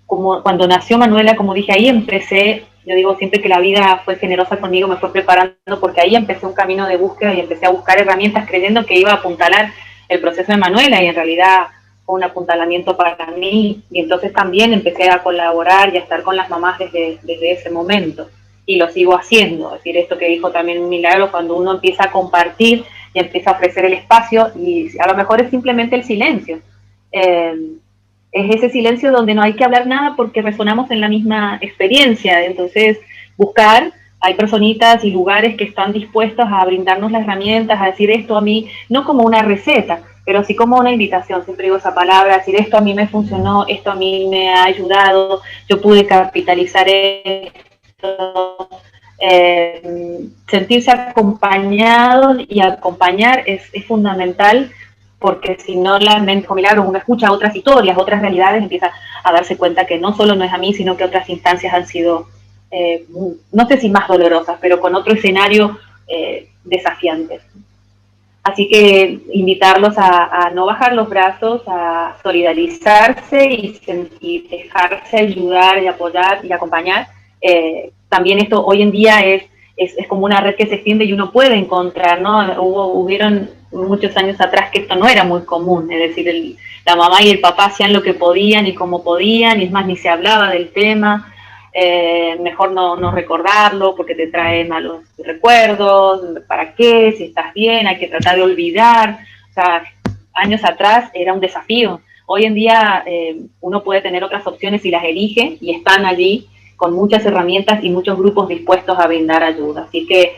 B: cuando nació Manuela, como dije, ahí empecé, yo digo siempre que la vida fue generosa conmigo, me fue preparando, porque ahí empecé un camino de búsqueda y empecé a buscar herramientas creyendo que iba a apuntalar el proceso de Manuela, y en realidad fue un apuntalamiento para mí, y entonces también empecé a colaborar y a estar con las mamás desde ese momento, y lo sigo haciendo. Es decir, esto que dijo también Milagro, cuando uno empieza a compartir y empieza a ofrecer el espacio, y a lo mejor es simplemente el silencio. Es ese silencio donde no hay que hablar nada porque resonamos en la misma experiencia. Entonces, buscar, hay personitas y lugares que están dispuestos a brindarnos las herramientas, a decir esto a mí, no como una receta, pero sí como una invitación. Siempre digo esa palabra, decir esto a mí me funcionó, esto a mí me ha ayudado, yo pude capitalizar esto. Sentirse acompañado y acompañar es fundamental, porque si no, la mente, como Milagro, uno escucha otras historias, otras realidades, empieza a darse cuenta que no solo no es a mí, sino que otras instancias han sido, no sé si más dolorosas, pero con otro escenario desafiantes. Así que invitarlos a no bajar los brazos, a solidarizarse y dejarse ayudar y apoyar y acompañar. También esto hoy en día es como una red que se extiende y uno puede encontrar, ¿no? Hubieron muchos años atrás que esto no era muy común, es decir, la mamá y el papá hacían lo que podían y como podían, y es más, ni se hablaba del tema. Mejor no recordarlo porque te trae malos recuerdos. ¿Para qué? Si estás bien, hay que tratar de olvidar. O sea, años atrás era un desafío. Hoy en día uno puede tener otras opciones y las elige, y están allí con muchas herramientas y muchos grupos dispuestos a brindar ayuda. Así que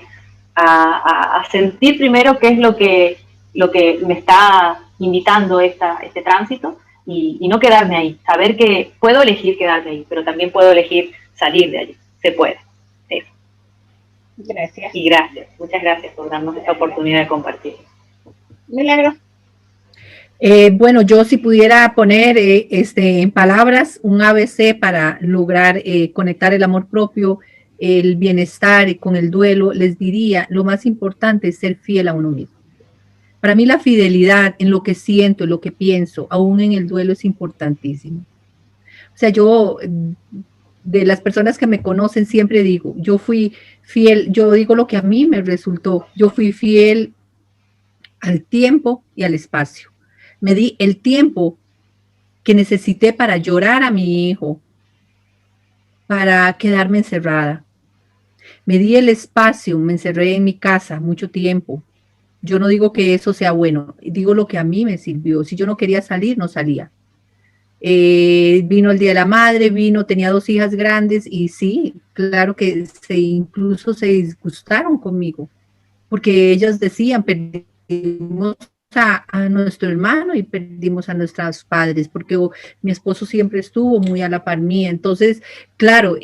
B: a sentir primero qué es lo que me está invitando este tránsito, y no quedarme ahí. Saber que puedo elegir quedarme ahí, pero también puedo elegir salir de allí. Se puede. Eso.
A: Gracias.
B: Y gracias. Muchas gracias por darnos esta oportunidad de compartir.
A: Milagro.
C: Bueno, yo si pudiera poner en palabras un ABC para lograr conectar el amor propio, el bienestar con el duelo, les diría, lo más importante es ser fiel a uno mismo. Para mí la fidelidad en lo que siento, en lo que pienso, aún en el duelo, es importantísimo. O sea, yo, de las personas que me conocen, siempre digo, yo fui fiel, yo digo lo que a mí me resultó, yo fui fiel al tiempo y al espacio. Me di el tiempo que necesité para llorar a mi hijo, para quedarme encerrada. Me di el espacio, me encerré en mi casa mucho tiempo. Yo no digo que eso sea bueno, digo lo que a mí me sirvió. Si yo no quería salir, no salía. Vino el Día de la Madre, tenía 2 hijas grandes y sí, claro que incluso se disgustaron conmigo, porque ellas decían, perdimos a nuestro hermano y perdimos a nuestros padres, porque mi esposo siempre estuvo muy a la par mía. Entonces, claro,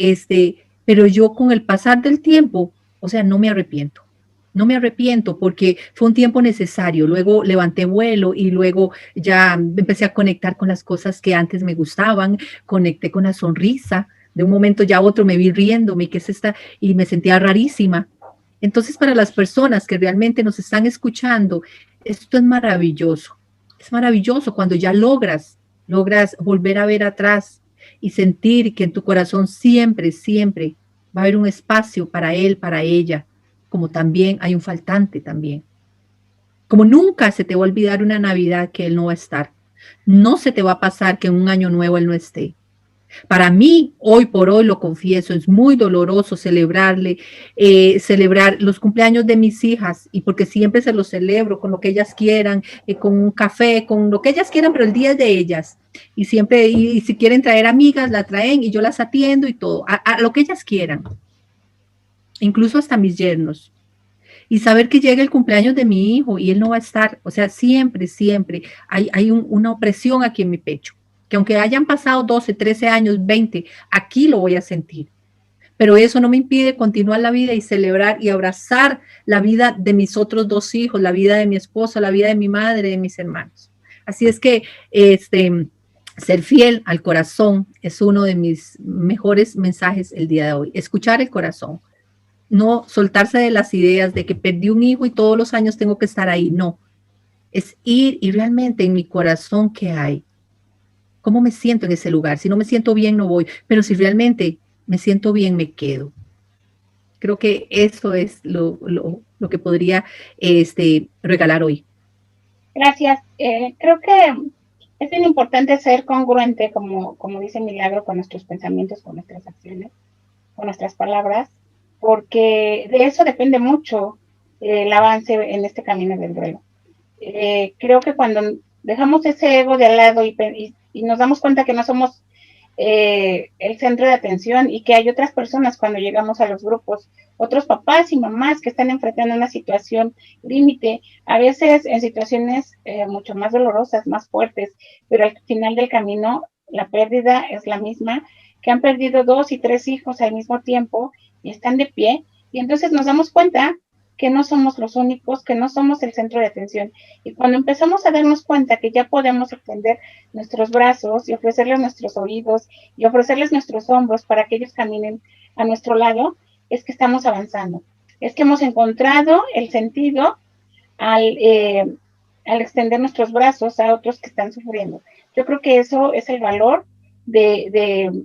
C: pero yo con el pasar del tiempo, o sea, no me arrepiento. No me arrepiento porque fue un tiempo necesario. Luego levanté vuelo y luego ya empecé a conectar con las cosas que antes me gustaban, conecté con la sonrisa. De un momento ya a otro me vi riéndome, ¿qué es esta? Y me sentía rarísima. Entonces, para las personas que realmente nos están escuchando, esto es maravilloso. Es maravilloso cuando ya logras volver a ver atrás y sentir que en tu corazón siempre, siempre va a haber un espacio para él, para ella, como también hay un faltante también. Como nunca se te va a olvidar una Navidad que él no va a estar. No se te va a pasar que en un año nuevo él no esté. Para mí, hoy por hoy, lo confieso, es muy doloroso celebrar los cumpleaños de mis hijas, y porque siempre se los celebro con lo que ellas quieran, con un café, con lo que ellas quieran, pero el día es de ellas. Y siempre, y si quieren traer amigas, la traen y yo las atiendo y todo, a lo que ellas quieran, incluso hasta mis yernos. Y saber que llega el cumpleaños de mi hijo y él no va a estar, o sea, siempre, siempre hay una opresión aquí en mi pecho, que aunque hayan pasado 12, 13 años, 20, aquí lo voy a sentir. Pero eso no me impide continuar la vida y celebrar y abrazar la vida de mis otros 2 hijos, la vida de mi esposo, la vida de mi madre, de mis hermanos. Así es que ser fiel al corazón es uno de mis mejores mensajes el día de hoy. Escuchar el corazón, no soltarse de las ideas de que perdí un hijo y todos los años tengo que estar ahí. No, es ir y realmente en mi corazón, ¿qué hay? ¿Cómo me siento en ese lugar? Si no me siento bien, no voy, pero si realmente me siento bien, me quedo. Creo que eso es lo que podría regalar hoy.
A: Gracias. Creo que es bien importante ser congruente, como dice Milagro, con nuestros pensamientos, con nuestras acciones, con nuestras palabras, porque de eso depende mucho el avance en este camino del duelo. Creo que cuando dejamos ese ego de al lado y nos damos cuenta que no somos el centro de atención y que hay otras personas cuando llegamos a los grupos, otros papás y mamás que están enfrentando una situación límite, a veces en situaciones mucho más dolorosas, más fuertes, pero al final del camino la pérdida es la misma, que han perdido 2 y 3 hijos al mismo tiempo y están de pie, y entonces nos damos cuenta que no somos los únicos, que no somos el centro de atención. Y cuando empezamos a darnos cuenta que ya podemos extender nuestros brazos y ofrecerles nuestros oídos y ofrecerles nuestros hombros para que ellos caminen a nuestro lado, es que estamos avanzando. Es que hemos encontrado el sentido al extender nuestros brazos a otros que están sufriendo. Yo creo que eso es el valor de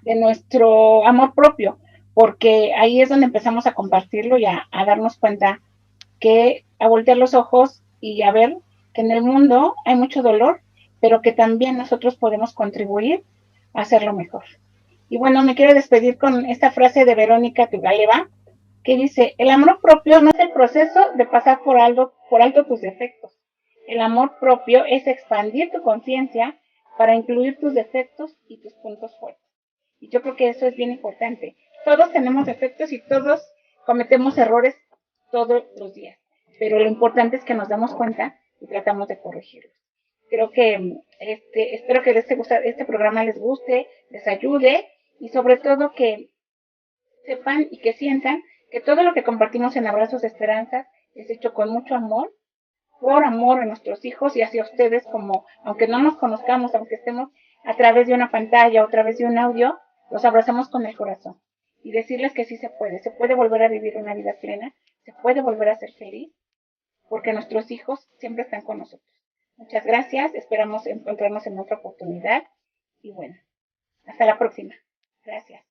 A: nuestro amor propio, porque ahí es donde empezamos a compartirlo y a darnos cuenta que a voltear los ojos y a ver que en el mundo hay mucho dolor, pero que también nosotros podemos contribuir a hacerlo mejor. Y bueno, me quiero despedir con esta frase de Verónica Tugaleva, que dice, el amor propio no es el proceso de pasar por alto tus defectos. El amor propio es expandir tu conciencia para incluir tus defectos y tus puntos fuertes. Y yo creo que eso es bien importante. Todos tenemos defectos y todos cometemos errores todos los días, pero lo importante es que nos damos cuenta y tratamos de corregirlos. Creo que espero que este programa les guste, les ayude y sobre todo que sepan y que sientan que todo lo que compartimos en Abrazos de Esperanza es hecho con mucho amor, por amor a nuestros hijos y hacia ustedes, como aunque no nos conozcamos, aunque estemos a través de una pantalla o a través de un audio, los abrazamos con el corazón y decirles que sí se puede volver a vivir una vida plena, se puede volver a ser feliz, porque nuestros hijos siempre están con nosotros. Muchas gracias, esperamos encontrarnos en otra oportunidad y bueno, hasta la próxima. Gracias.